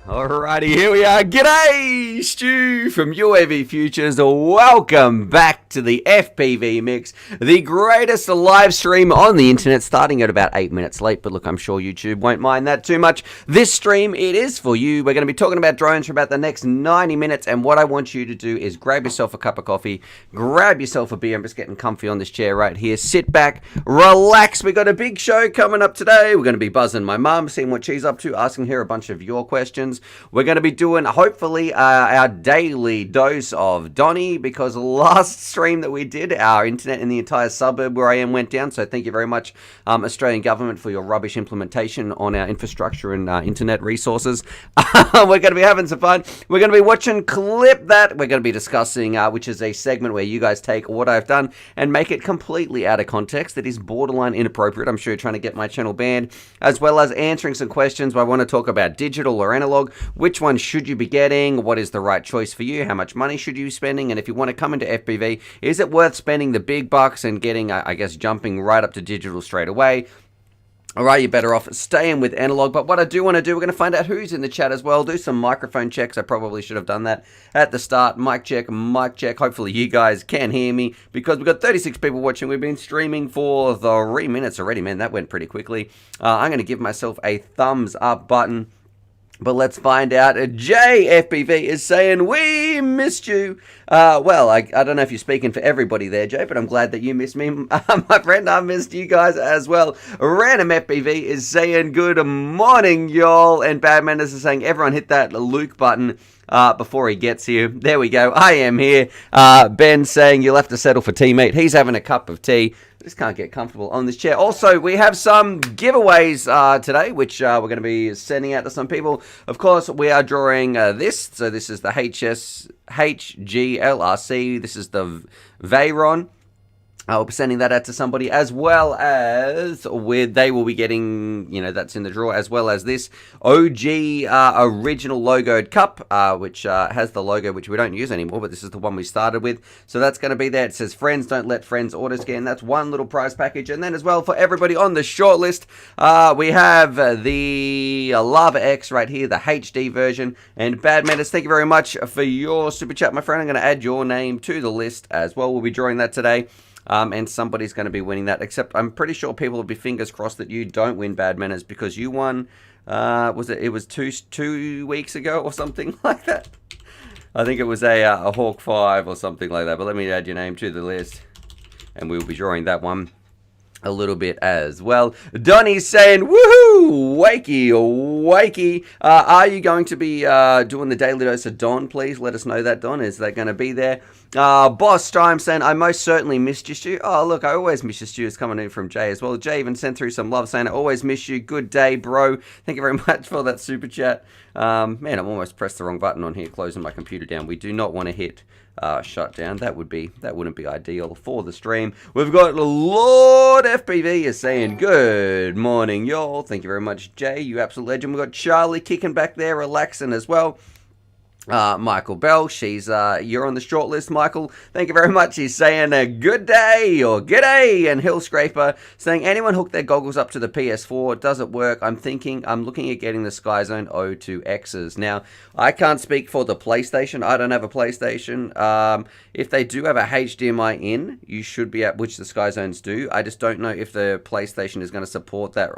Alrighty, here we are. G'day, Stu from UAVPOOCHES. Welcome back to the FPV Mix, the greatest live stream on the internet, starting at about 8 minutes late. But look, I'm sure YouTube won't mind that too much. This stream, it is for you. We're going to be talking about drones for about the next 90 minutes. And what I want you to do is grab yourself a cup of coffee, grab yourself a beer. I'm just getting comfy on this chair right here. Sit back, relax. We got a big show coming up today. We're going to be buzzing my mum, seeing what she's up to, asking her a bunch of your questions. We're going to be doing, hopefully, our daily dose of Donny, because last stream that we did, our internet in the entire suburb where I am went down. So thank you very much, Australian government, for your rubbish implementation on our infrastructure and internet resources. We're going to be having some fun. We're going to be watching Clip That. We're going to be discussing, which is a segment where you guys take what I've done and make it completely out of context. It is borderline inappropriate. I'm sure you're trying to get my channel banned, as well as answering some questions where I want to talk about digital or analog. Which one should you be getting? What is the right choice for you? How much money should you be spending? And if you want to come into FPV, is it worth spending the big bucks and getting, I guess, jumping right up to digital straight away? All right, you're better off staying with analog. But what I do want to do, we're going to find out who's in the chat as well. Do some microphone checks. I probably should have done that at the start. Mic check, mic check. Hopefully you guys can hear me, because we've got 36 people watching. We've been streaming for 3 minutes already, man. That went pretty quickly. I'm going to give myself a thumbs up button. But let's find out. JFPV is saying, we missed you. Well, I don't know if you're speaking for everybody there, Jay, but I'm glad that you missed me. My friend, I missed you guys as well. Random FPV is saying, good morning, y'all. And Badman is saying, everyone hit that Luke button before he gets here. There we go. I am here. Ben saying, you'll have to settle for tea, mate. He's having a cup of tea. Just can't get comfortable on this chair. Also, we have some giveaways today, which we're going to be sending out to some people. Of course, we are drawing this. So this is the HGLRC. This is the Veyron. I'll be sending that out to somebody, as well as they will be getting, that's in the draw, as well as this OG original logoed cup, which has the logo, which we don't use anymore, but this is the one we started with. So that's going to be there. It says, friends, don't let friends auto scan. That's one little prize package. And then as well, for everybody on the shortlist, we have the Lava X right here, the HD version. And Bad Menace, thank you very much for your super chat, my friend. I'm going to add your name to the list as well. We'll be drawing that today. And somebody's going to be winning that, except I'm pretty sure people will be fingers crossed that you don't win Bad Manners, because you won, it was two weeks ago or something like that. I think it was a Hawk 5 or something like that, but let me add your name to the list, and we'll be drawing that one a little bit as well. Donny's saying, woohoo, wakey. Are you going to be doing the daily dose of Don? Please let us know that, Don. Is that going to be there? Boss Time saying, I most certainly missed you, Stu. Oh, look, I always miss you, Stu. It's coming in from Jay as well. Jay even sent through some love saying, I always miss you. Good day, bro. Thank you very much for that super chat. Man, I've almost pressed the wrong button on here, closing my computer down. We do not want to hit shut down. That wouldn't be ideal for the stream. We've got Lord FPV is saying, good morning, y'all. Thank you very much, Jay. You absolute legend. We've got Charlie kicking back there, relaxing as well. Michael Bell, you're on the short list, Michael. Thank you very much. He's saying a good day or g'day. And Hill Scraper saying, anyone hook their goggles up to the PS4? Does it work? I'm looking at getting the SkyZone O2Xs. Now, I can't speak for the PlayStation. I don't have a PlayStation. If they do have a HDMI in, you should be at, which the SkyZones do. I just don't know if the PlayStation is going to support that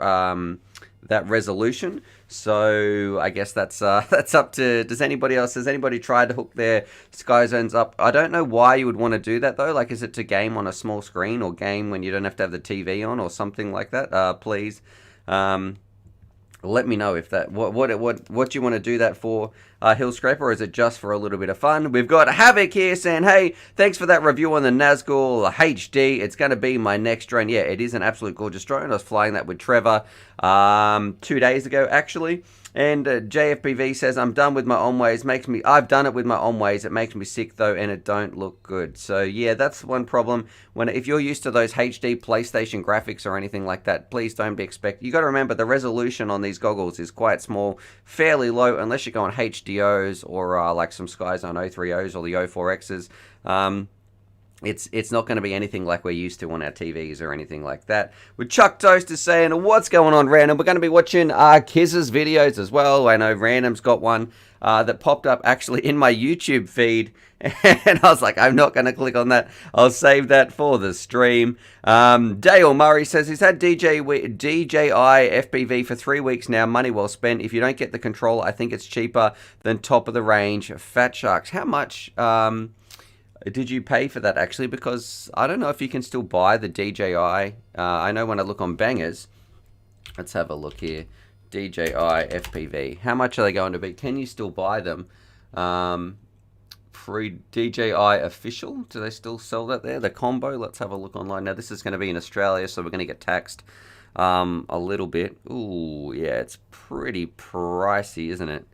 resolution. So I guess that's up to, has anybody tried to hook their SkyZones up? I don't know why you would want to do that though. Like, is it to game on a small screen, or game when you don't have to have the TV on, or something like that? Please let me know if that, what you want to do that for, Hill Scraper, or is it just for a little bit of fun? We've got Havoc here saying, hey, thanks for that review on the Nazgul HD. It's going to be my next drone. Yeah, it is an absolute gorgeous drone. I was flying that with Trevor 2 days ago, actually. And JFPV says, I'm done with my on-ways. I've done it with my on-ways. It makes me sick, though, and it don't look good. So, yeah, that's one problem. If you're used to those HD PlayStation graphics or anything like that, please don't be expecting. You got to remember, the resolution on these goggles is quite small, fairly low, unless you're going HDOs or like some SkyZone O3Os or the O4Xs. It's not going to be anything like we're used to on our TVs or anything like that. With Chuck Toast is saying, what's going on, Random? We're going to be watching Kiz's videos as well. I know Random's got one that popped up actually in my YouTube feed. And I was like, I'm not going to click on that. I'll save that for the stream. Dale Murray says he's had DJI FPV for 3 weeks now. Money well spent. If you don't get the controller, I think it's cheaper than top of the range Fat Sharks. How much did you pay for that actually? Because I don't know if you can still buy the DJI. I know when I look on Bangers, let's have a look here. DJI FPV. How much are they going to be? Can you still buy them? Free DJI official. Do they still sell that there? The combo. Let's have a look online. Now this is going to be in Australia, so we're going to get taxed a little bit. Ooh, yeah, it's pretty pricey, isn't it?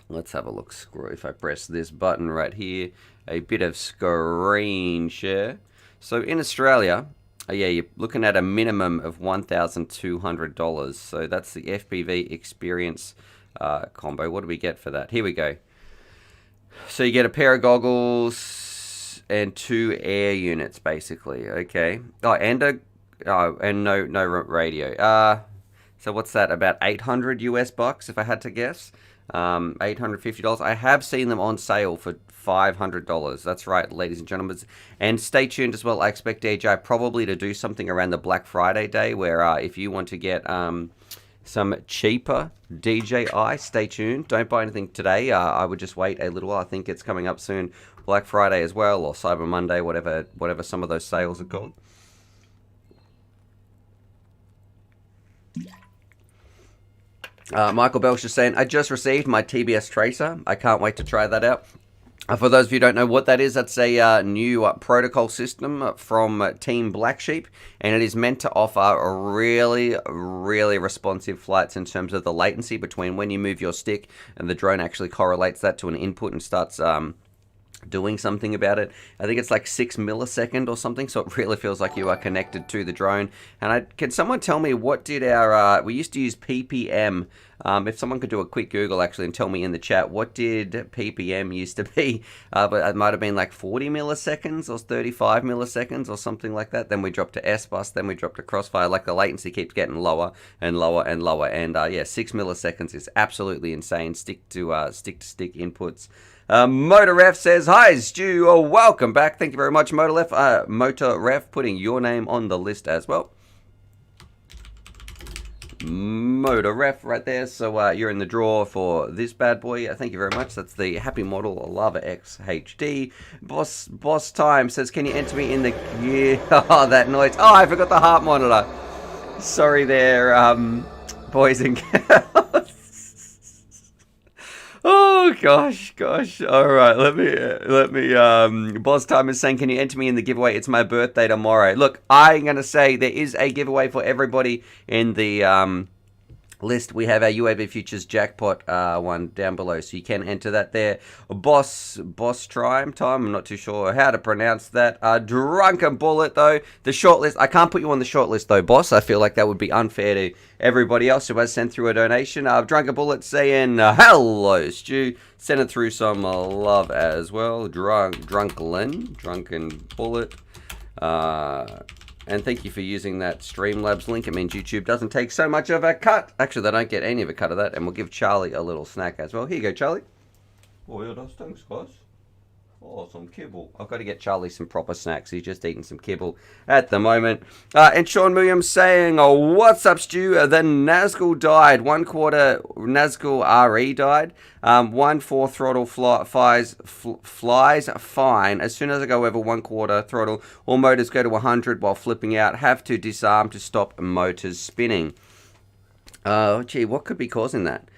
Let's have a look. Screw if I press this button right here. A bit of screen share. So in Australia, yeah, you're looking at a minimum of $1,200. So that's the FPV experience combo. What do we get for that? Here we go. So you get a pair of goggles and 2 air units, basically. Okay. Oh, and no radio. So what's that? About 800 US bucks, if I had to guess. $850. I have seen them on sale for $500. That's right, ladies and gentlemen. And stay tuned as well. I expect DJI probably to do something around the Black Friday day where if you want to get some cheaper DJI, stay tuned. Don't buy anything today. I would just wait a little while. I think it's coming up soon. Black Friday as well, or Cyber Monday, whatever some of those sales are called. Michael Belch is saying, I just received my TBS Tracer. I can't wait to try that out. For those of you who don't know what that is, that's a new protocol system from Team Black Sheep, and it is meant to offer really, really responsive flights in terms of the latency between when you move your stick and the drone actually correlates that to an input and starts doing something about it. I think it's like 6 millisecond or something, so it really feels like you are connected to the drone. And can someone tell me what did our we used to use ppm. If someone could do a quick Google actually and tell me in the chat, what did ppm used to be? But it might have been like 40 milliseconds or 35 milliseconds or something like that. Then we dropped to S-Bus, then we dropped to Crossfire. Like the latency keeps getting lower and lower and lower. And yeah, 6 milliseconds is absolutely insane. Stick to stick inputs. Motorref says, hi Stu, welcome back. Thank you very much, Motorref, putting your name on the list as well. Motorref right there. So you're in the draw for this bad boy. Thank you very much. That's the Happy Model Lava X HD. Boss Time says, can you enter me in the... Yeah, oh, that noise. Oh, I forgot the heart monitor. Sorry there, boys and girls. Oh gosh. All right, let me. Boss Time is saying, can you enter me in the giveaway? It's my birthday tomorrow. Look, I'm gonna say there is a giveaway for everybody in the list. We have our UAVPOOCHES jackpot one down below, so you can enter that there. Boss time. I'm not too sure how to pronounce that. Drunken Bullet though, the shortlist. I can't put you on the shortlist though, boss. I feel like that would be unfair to everybody else who has sent through a donation. Drunken Bullet saying hello Stu, sending through some love as well. Drunken Bullet. And thank you for using that Streamlabs link. It means YouTube doesn't take so much of a cut. Actually, they don't get any of a cut of that. And we'll give Charlie a little snack as well. Here you go, Charlie. Oh, yeah, that's thanks, guys. Oh, some kibble. I've got to get Charlie some proper snacks. He's just eating some kibble at the moment. And Sean Williams saying, what's up, Stu? The Nazgul died. 1/4 Nazgul RE died. 1/4 throttle flies fine. As soon as I go over 1/4 throttle, all motors go to 100 while flipping out. Have to disarm to stop motors spinning. Gee, what could be causing that?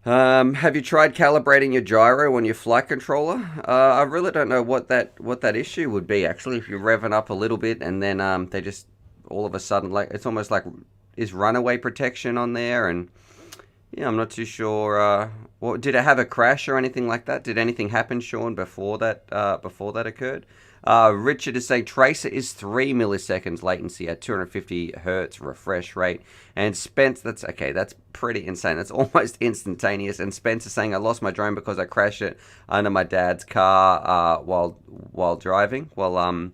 Have you tried calibrating your gyro on your flight controller? I really don't know what that issue would be actually. If you're revving up a little bit and then they just all of a sudden, like, it's almost like, is runaway protection on there? And yeah, I'm not too sure. Did it have a crash or anything like that? Did anything happen, Sean, before that occurred? Richard is saying Tracer is 3 milliseconds latency at 250 hertz refresh rate. And Spence, that's pretty insane. That's almost instantaneous. And Spence is saying I lost my drone because I crashed it under my dad's car while driving. Well,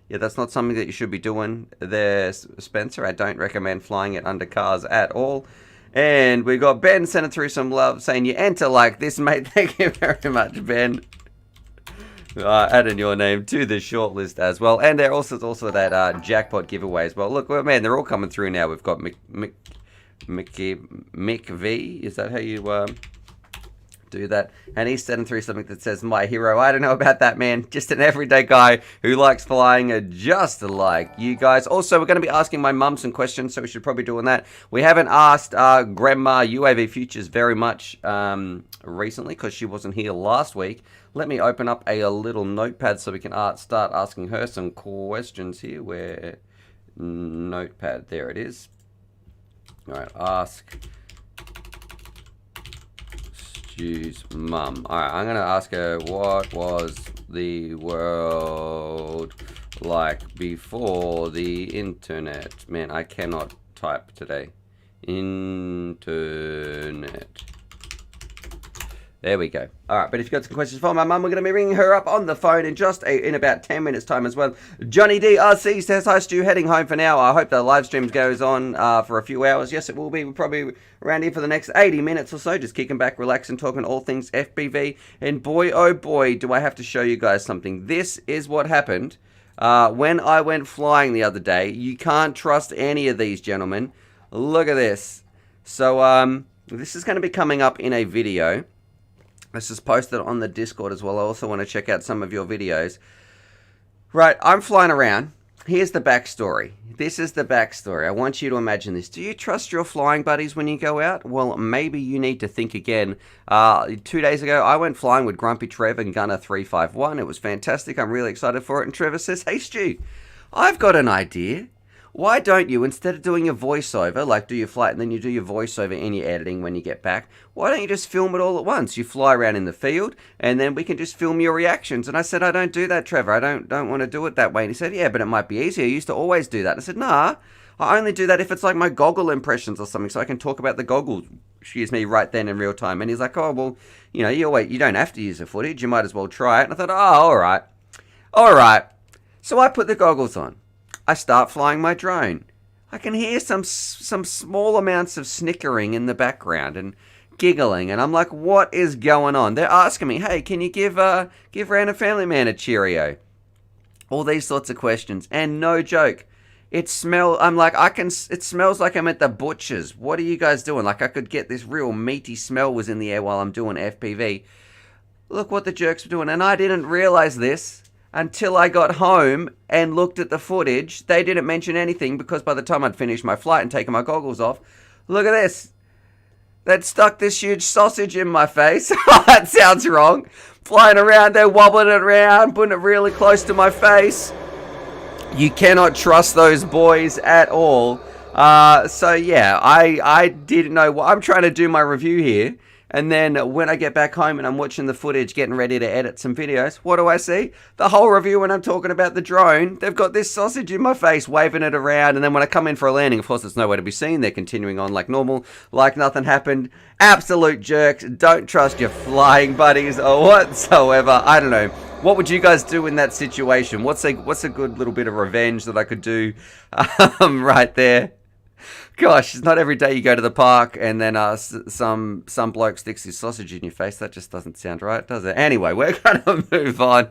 yeah, that's not something that you should be doing there, Spencer. I don't recommend flying it under cars at all. And we got Ben sending through some love, saying you enter like this, mate. Thank you very much, Ben. Adding your name to the shortlist as well. And there also that jackpot giveaway as well. Look, man, they're all coming through now. We've got Mick V. Is that how you do that? And he's sending through something that says my hero. I don't know about that, man. Just an everyday guy who likes flying just like you guys. Also, we're going to be asking my mum some questions, so we should probably do that. We haven't asked Grandma UAVPOOCHES very much recently because she wasn't here last week. Let me open up a little notepad so we can start asking her some questions here. Where notepad, there it is. All right, ask Stu's mum. All right, I'm gonna ask her what was the world like before the internet. Man, I cannot type today. Internet. There we go. All right, but if you've got some questions for my mum, we're going to be ringing her up on the phone in about 10 minutes' time as well. Johnny DRC says, hi, Stu, heading home for now. I hope the live stream goes on for a few hours. Yes, it will be. We're probably around here for the next 80 minutes or so, just kicking back, relaxing, talking all things FPV. And boy, oh boy, do I have to show you guys something. This is what happened when I went flying the other day. You can't trust any of these, gentlemen. Look at this. So this is going to be coming up in a video. This is posted on the Discord as well. I also want to check out some of your videos. Right, I'm flying around. Here's the backstory. This is the backstory. I want you to imagine this. Do you trust your flying buddies when you go out? Well, maybe you need to think again. 2 days ago, I went flying with Grumpy Trev and Gunner 351. It was fantastic. I'm really excited for it. And Trevor says, hey, Stu, I've got an idea. Why don't you, instead of doing your voiceover, like do your flight and then you do your voiceover in your editing when you get back, why don't you just film it all at once? You fly around in the field and then we can just film your reactions. And I said, I don't do that, Trevor. I don't want to do it that way. And he said, yeah, but it might be easier. I used to always do that. I said, nah, I only do that if it's like my goggle impressions or something so I can talk about the goggles, right then in real time. And he's like, oh, well, you don't have to use the footage. You might as well try it. And I thought, oh, all right. So I put the goggles on. I start flying my drone. I can hear some small amounts of snickering in the background and giggling, and I'm like, what is going on? They're asking me, hey, can you give Random Family Man a Cheerio? All these sorts of questions, and no joke, it smells like I'm at the butcher's. What are you guys doing? Like I could get this real meaty smell was in the air while I'm doing FPV. Look what the jerks were doing, and I didn't realize this until I got home and looked at the footage. They didn't mention anything because by the time I'd finished my flight and taken my goggles off, look at this. They'd stuck this huge sausage in my face. That sounds wrong. Flying around, they're wobbling it around, putting it really close to my face. You cannot trust those boys at all. So yeah, I didn't know I'm trying to do my review here. And then when I get back home and I'm watching the footage, getting ready to edit some videos, what do I see? The whole review when I'm talking about the drone, they've got this sausage in my face, waving it around. And then when I come in for a landing, of course, it's nowhere to be seen. They're continuing on like normal, like nothing happened. Absolute jerks. Don't trust your flying buddies or whatsoever. I don't know. What would you guys do in that situation? What's a good little bit of revenge that I could do right there? Gosh, it's not every day you go to the park and then some bloke sticks his sausage in your face. That just doesn't sound right, does it? Anyway, we're going to move on.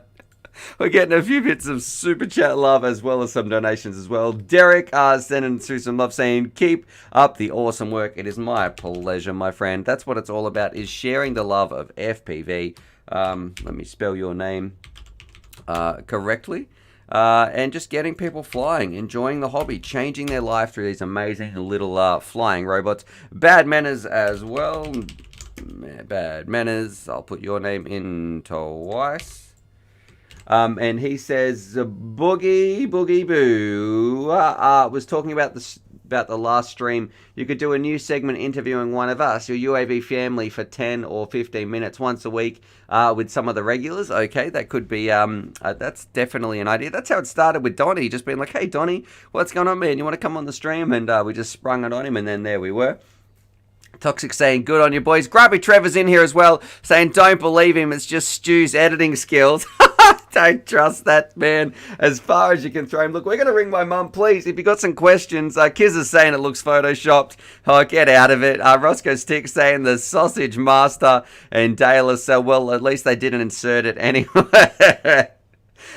We're getting a few bits of super chat love as well as some donations as well. Derek sending through some love saying, keep up the awesome work. It is my pleasure, my friend. That's what it's all about, is sharing the love of FPV. Let me spell your name correctly. And just getting people flying, enjoying the hobby, changing their life through these amazing little flying robots. Bad Manners as well. Bad Manners. I'll put your name in twice. And he says, Boogie Boo was talking about about the last stream, you could do a new segment interviewing one of us, your UAV family, for 10 or 15 minutes once a week with some of the regulars. Okay, that could be, that's definitely an idea. That's how it started with Donny, just being like, hey, Donny, what's going on, man? You want to come on the stream? And we just sprung it on him, and then there we were. Toxic saying, good on you, boys. Grubby Trevor's in here as well, saying, don't believe him. It's just Stu's editing skills. Don't trust that, man. As far as you can throw him. Look, we're going to ring my mum, please. If you got some questions, Kiz is saying it looks photoshopped. Oh, get out of it. Roscoe Stick saying the sausage master, and Dale is so, well, at least they didn't insert it anyway.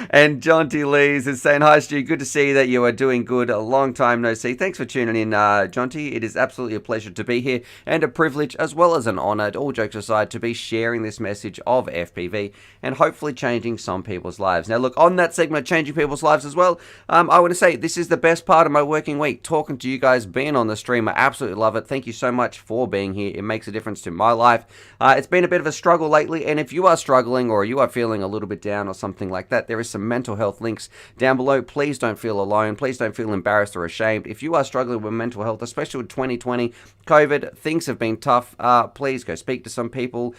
And John T. Lees is saying, hi, Stu. Good to see that you are doing good. A long time no see. Thanks for tuning in, John T. It is absolutely a pleasure to be here and a privilege as well as an honor, all jokes aside, to be sharing this message of FPV and hopefully changing some people's lives. Now, look, on that segment, changing people's lives as well, I want to say this is the best part of my working week, talking to you guys, being on the stream. I absolutely love it. Thank you so much for being here. It makes a difference to my life. It's been a bit of a struggle lately, and if you are struggling or you are feeling a little bit down or something like that, there is some mental health links down below. Please don't feel alone. Please don't feel embarrassed or ashamed. If you are struggling with mental health, especially with 2020, COVID, things have been tough. Please go speak to some people.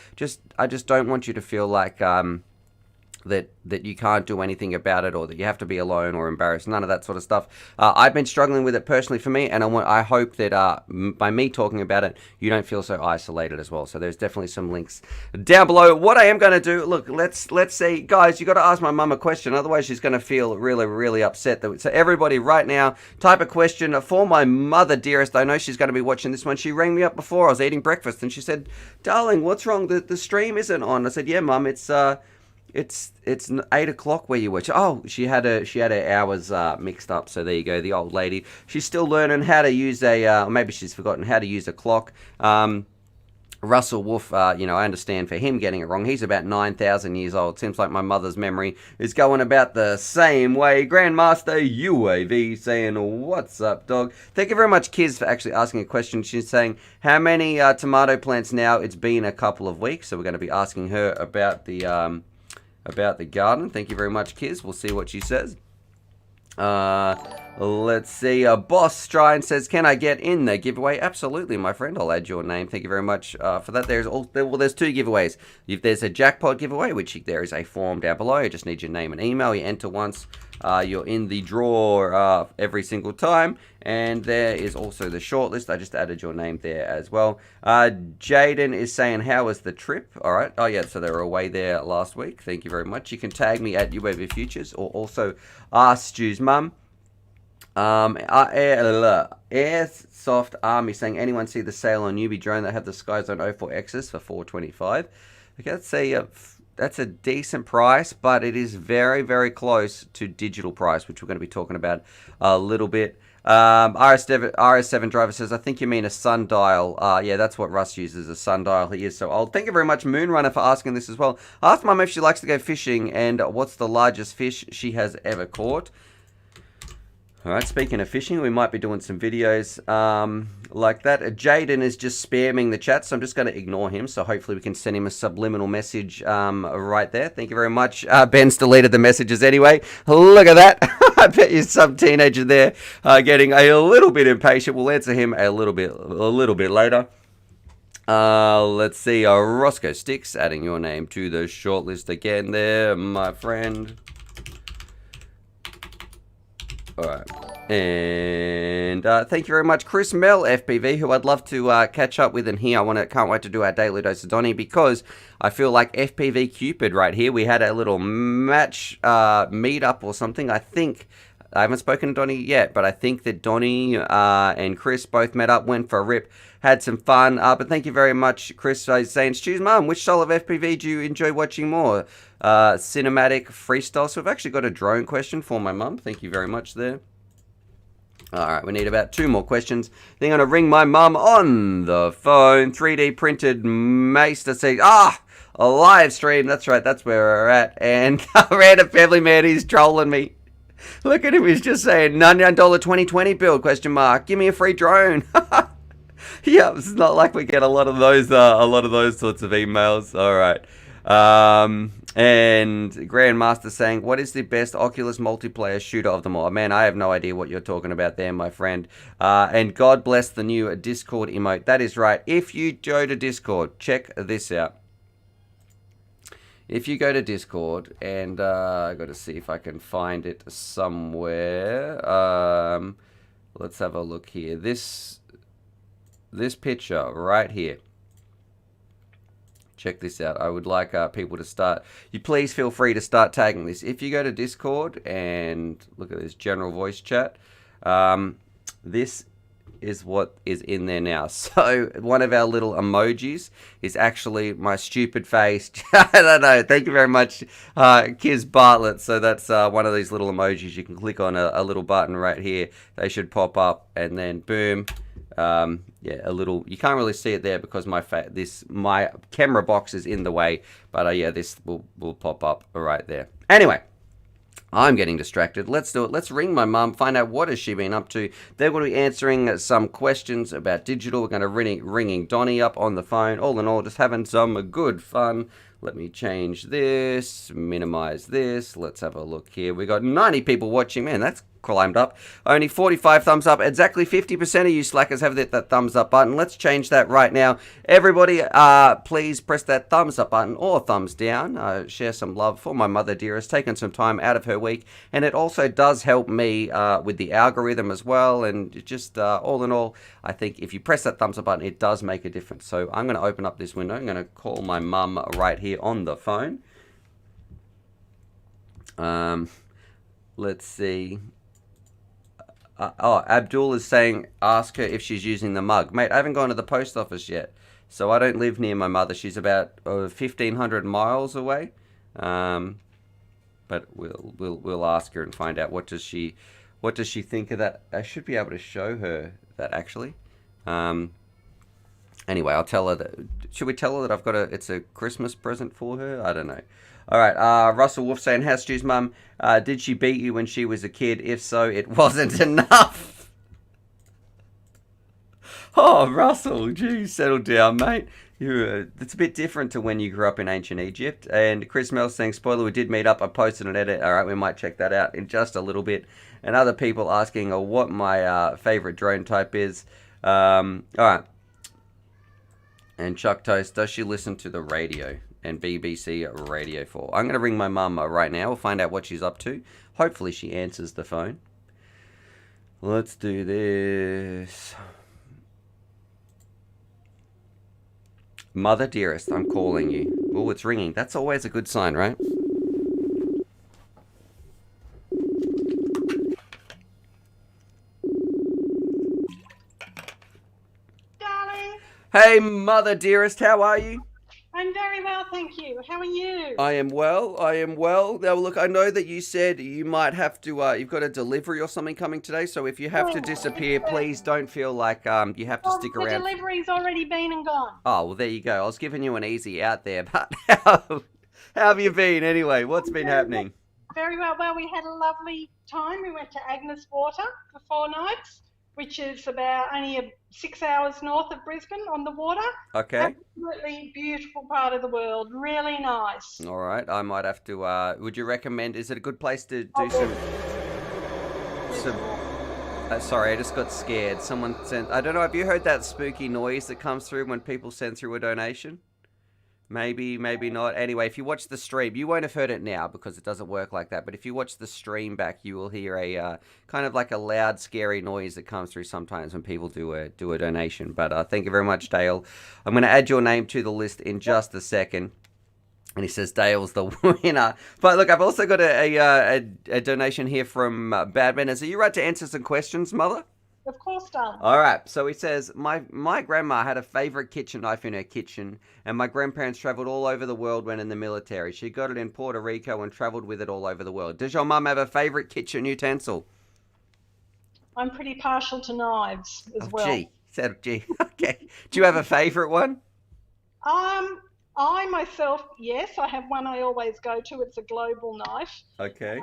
I just don't want you to feel like that you can't do anything about it, or that you have to be alone or embarrassed. None of that sort of stuff. I've been struggling with it personally for me, and I hope that by me talking about it, you don't feel so isolated as well. So there's definitely some links down below. What I am going to do, look, let's see, guys, you got to ask my mum a question, otherwise she's going to feel really, really upset. So everybody right now, type a question for my mother, dearest. I know she's going to be watching this one. She rang me up before I was eating breakfast, and she said, darling, what's wrong? The stream isn't on. I said, yeah, mum, it's 8 o'clock where you watch. Oh, she had her hours mixed up. So there you go, the old lady. She's still learning how to use or maybe she's forgotten how to use a clock. Russell Wolf, I understand for him getting it wrong. He's about 9,000 years old. Seems like my mother's memory is going about the same way. Grandmaster UAV saying, what's up, dog? Thank you very much, Kiz, for actually asking a question. She's saying, how many tomato plants now? It's been a couple of weeks. So we're going to be asking her about the garden. Thank you very much, Kiz. We'll see what she says. Let's see. Boss Strine says, can I get in the giveaway? Absolutely, my friend. I'll add your name. Thank you very much for that. There's two giveaways. If there's a jackpot giveaway, which there is a form down below. You just need your name and email. You enter once. You're in the draw every single time. And there is also the shortlist. I just added your name there as well. Jaden is saying, how was the trip? All right. Oh, yeah. So they were away there last week. Thank you very much. You can tag me at UAVPOOCHES or also ask Stu's mum. Airsoft Army saying, anyone see the sale on newbie drone that have the Skyzone 04Xs for $425? Okay, that's a decent price, but it is very, very close to digital price, which we're going to be talking about a little bit. RS7 driver says, I think you mean a sundial. Yeah, that's what Russ uses, a sundial. He is so old. Thank you very much, Moonrunner, for asking this as well. Ask Mum if she likes to go fishing and what's the largest fish she has ever caught. Alright, speaking of fishing, we might be doing some videos like that. Jaden is just spamming the chat, so I'm just going to ignore him. So hopefully we can send him a subliminal message right there. Thank you very much. Ben's deleted the messages anyway. Look at that. I bet you're some teenager there getting a little bit impatient. We'll answer him a little bit later. Let's see. Roscoe Sticks, adding your name to the shortlist again there, my friend. Alright, and thank you very much, Chris Mel FPV, who I'd love to catch up with in here. Can't wait to do our daily dose of Donny, because I feel like FPV Cupid right here, we had a little match meetup or something. I haven't spoken to Donny yet, but I think that Donny and Chris both met up, went for a rip, had some fun. But thank you very much, Chris. Saying, Stu's mum, which style of FPV do you enjoy watching more? Cinematic, freestyle. So I've actually got a drone question for my mum. Thank you very much there. Alright, we need about 2 more questions. Then I'm going to ring my mum on the phone. 3D printed Maester says, a live stream. That's right, that's where we're at. And random family man, he's trolling me. Look at him, he's just saying, $99 2020 build, question mark. Give me a free drone. Yeah, it's not like we get a lot of those sorts of emails. Alright. And Grandmaster saying, what is the best Oculus multiplayer shooter of them all? Man, I have no idea what you're talking about there, my friend. And God bless the new Discord emote. That is right. If you go to Discord, check this out. If you go to Discord, and I got to see if I can find it somewhere. Let's have a look here. This picture right here. Check this out. I would like people to start. You please feel free to start tagging this. If you go to Discord and look at this general voice chat, this is what is in there now. So one of our little emojis is actually my stupid face. I don't know. Thank you very much, Kiz Bartlett. So that's one of these little emojis. You can click on a little button right here. They should pop up, and then boom. Yeah, a little. You can't really see it there because my camera box is in the way. But yeah, this will pop up right there. Anyway, I'm getting distracted. Let's do it. Let's ring my mum, find out what has she been up to. They're going to be answering some questions about digital. We're going to ringing Donny up on the phone. All in all, just having some good fun. Let me change this, minimize this. Let's have a look here. We got 90 people watching. Man, that's climbed up. Only 45 thumbs up. Exactly 50% of you slackers have that thumbs up button. Let's change that right now. Everybody, please press that thumbs up button or thumbs down. Share some love for my mother dearest, taking some time out of her week. And it also does help me with the algorithm as well. And just all in all, I think if you press that thumbs up button, it does make a difference. So I'm going to open up this window. I'm going to call my mum right here on the phone. Let's see. Abdul is saying, ask her if she's using the mug. Mate, I haven't gone to the post office yet, so I don't live near my mother. She's about 1,500 miles away. But we'll ask her and find out what does she think of that. I should be able to show her that actually. Anyway, I'll tell her that. Should we tell her that it's a Christmas present for her? I don't know. All right, Russell Wolf saying, how's Stu's mum? Did she beat you when she was a kid? If so, it wasn't enough. Oh, Russell, geez, settle down, mate. It's a bit different to when you grew up in ancient Egypt. And Chris Mel saying, spoiler, we did meet up. I posted an edit. All right, we might check that out in just a little bit. And other people asking what my favorite drone type is. All right. And Chuck Toast, does she listen to the radio and BBC Radio 4? I'm going to ring my mum right now. We'll find out what she's up to. Hopefully she answers the phone. Let's do this. Mother dearest, I'm calling you. Oh, it's ringing. That's always a good sign, right? Darling. Hey, mother dearest, how are you? I'm very well, thank you. How are you? I am well. Now, look, I know that you said you might have to, you've got a delivery or something coming today, so if you have to disappear, please don't feel like you have to stick around. The delivery's already been and gone. Oh, well, there you go. I was giving you an easy out there, but how have you been anyway? What's been happening? Very well. Well, we had a lovely time. We went to Agnes Water for 4 nights, which is about only 6 hours north of Brisbane on the water. Okay. Absolutely beautiful part of the world. Really nice. All right. I might have to, would you recommend, is it a good place to do some sorry, I just got scared. Someone sent, I don't know, have you heard that spooky noise that comes through when people send through a donation? Maybe, maybe not. Anyway, if you watch the stream, you won't have heard it now because it doesn't work like that. But if you watch the stream back, you will hear a kind of like a loud, scary noise that comes through sometimes when people do a donation. But thank you very much, Dale. I'm going to add your name to the list in just a second. And he says Dale's the winner. But look, I've also got a donation here from Badman. Are you right to answer some questions, Mother? Of course, darling. All right. So he says, my grandma had a favorite kitchen knife in her kitchen, and my grandparents traveled all over the world when in the military. She got it in Puerto Rico and traveled with it all over the world. Does your mum have a favorite kitchen utensil? I'm pretty partial to knives as well. Gee. Said gee. Okay. Do you have a favorite one? I myself, yes, I have one I always go to. It's a global knife. Okay.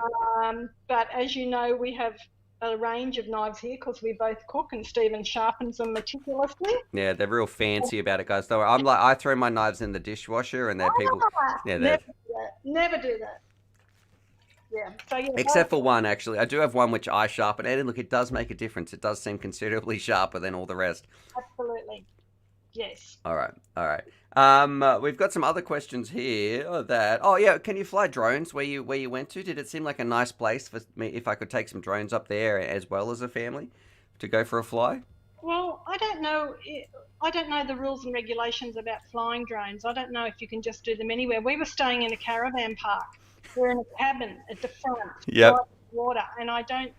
But as you know, we have a range of knives here because we both cook and Stephen sharpens them meticulously. Yeah, they're real fancy about it, guys. Though I'm like, I throw my knives in the dishwasher, and they're people. Yeah, Never they're. do that. Never do that. Yeah. So yeah. Except for one, actually. I do have one which I sharpen, and look, it does make a difference. It does seem considerably sharper than all the rest. Absolutely. Yes. All right, all right. We've got some other questions here. Oh yeah, can you fly drones where you went to? Did it seem like a nice place for me if I could take some drones up there as well as a family to go for a fly? Well, I don't know. I don't know the rules and regulations about flying drones. I don't know if you can just do them anywhere. We were staying in a caravan park. We're in a cabin at the front, Yep. right at the water, and I don't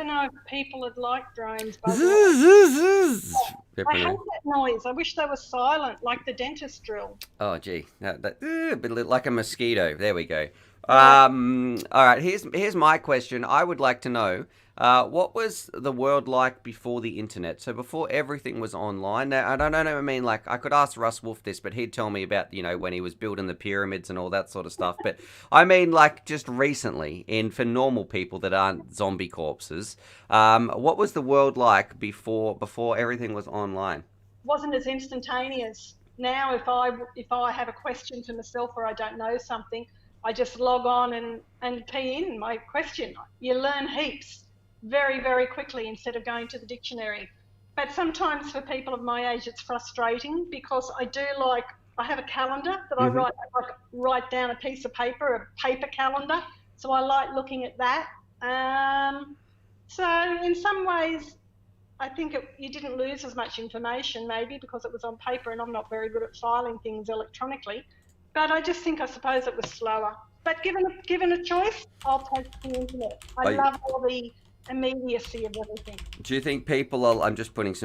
know if people would like drones. But I hate that noise. I wish they were silent, like the dentist drill. Oh, gee, but like a mosquito. There we go. All right, here's my question. I would like to know, what was the world like before the internet? So before everything was online. Now, I don't know. I mean, like, I could ask Russ Wolf this, but he'd tell me about, when he was building the pyramids and all that sort of stuff. But I mean, like, just recently, for normal people that aren't zombie corpses, what was the world like before everything was online? Wasn't as instantaneous. Now, if I have a question to myself or I don't know something, I just log on and key in my question. You learn heaps very, very quickly instead of going to the dictionary. But sometimes for people of my age, it's frustrating because I have a calendar that I write down a piece of paper, a paper calendar. So I like looking at that. So in some ways, I think you didn't lose as much information maybe because it was on paper, and I'm not very good at filing things electronically. But I suppose it was slower. But given a choice, I'll take the internet. I love all the immediacy of everything. Do you think people are? I'm just putting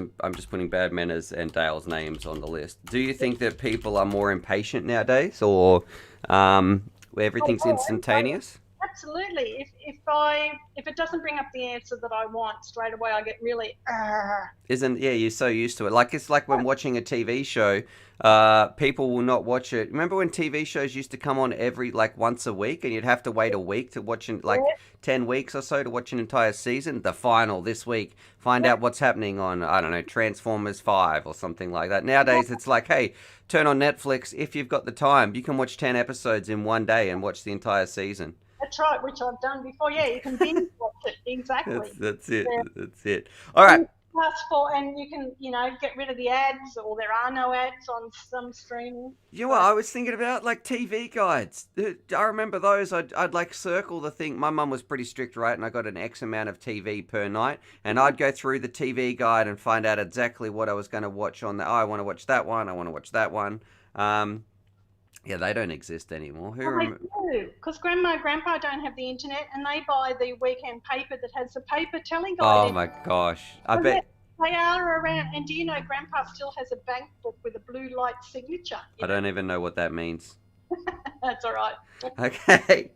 Bad Manners and Dale's names on the list. Do you think that people are more impatient nowadays, or where everything's instantaneous? Absolutely. If it doesn't bring up the answer that I want straight away, I get really. You're so used to it. Like it's like when watching a TV show, people will not watch it. Remember when TV shows used to come on once a week, and you'd have to wait a week to watch 10 weeks or so to watch an entire season. The final this week, find out what's happening on, I don't know, Transformers 5 or something like that. Nowadays it's like, hey, turn on Netflix if you've got the time. You can watch 10 episodes in one day and watch the entire season. That's right, which I've done before. Yeah, you can binge watch it. Exactly. That's it. Yeah. That's it. All right. And you can, get rid of the ads, or there are no ads on some streaming. You know what I was thinking about? Like TV guides. I remember those. I'd like circle the thing. My mum was pretty strict, right? And I got an X amount of TV per night. And I'd go through the TV guide and find out exactly what I was going to watch on that. Oh, I want to watch that one. I want to watch that one. Yeah, they don't exist anymore. They do, because Grandma and Grandpa don't have the internet, and they buy the weekend paper that has the paper telling guide. Oh my gosh! I bet they are around. And do you know Grandpa still has a bank book with a blue light signature? I don't even know what that means. That's all right. Okay.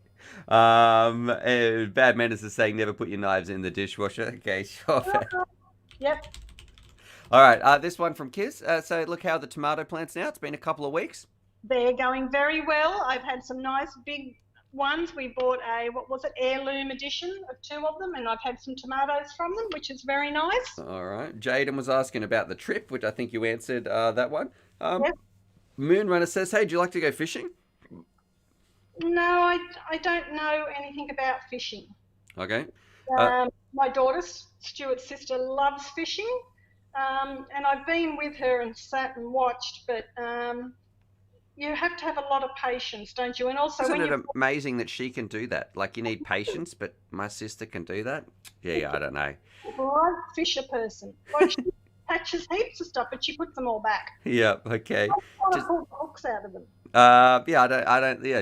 Bad Manners is saying never put your knives in the dishwasher. Okay, sure. Yep. All right. This one from Kiz. So look how the tomato plant's now. It's been a couple of weeks. They're going very well. I've had some nice big ones. We bought heirloom edition of 2 of them, and I've had some tomatoes from them, which is very nice. All right. Jaden was asking about the trip, which I think you answered that one. Yep. Moonrunner says, hey, do you like to go fishing? No, I don't know anything about fishing. Okay. My daughter, Stuart's sister, loves fishing, and I've been with her and sat and watched, but... you have to have a lot of patience, don't you? And also, isn't it amazing that she can do that? Like, you need patience, but my sister can do that? Yeah, I don't know. Well, I'm a fisher person. Like, she catches heaps of stuff, but she puts them all back. Yeah, okay. I want to pull the hooks out of them.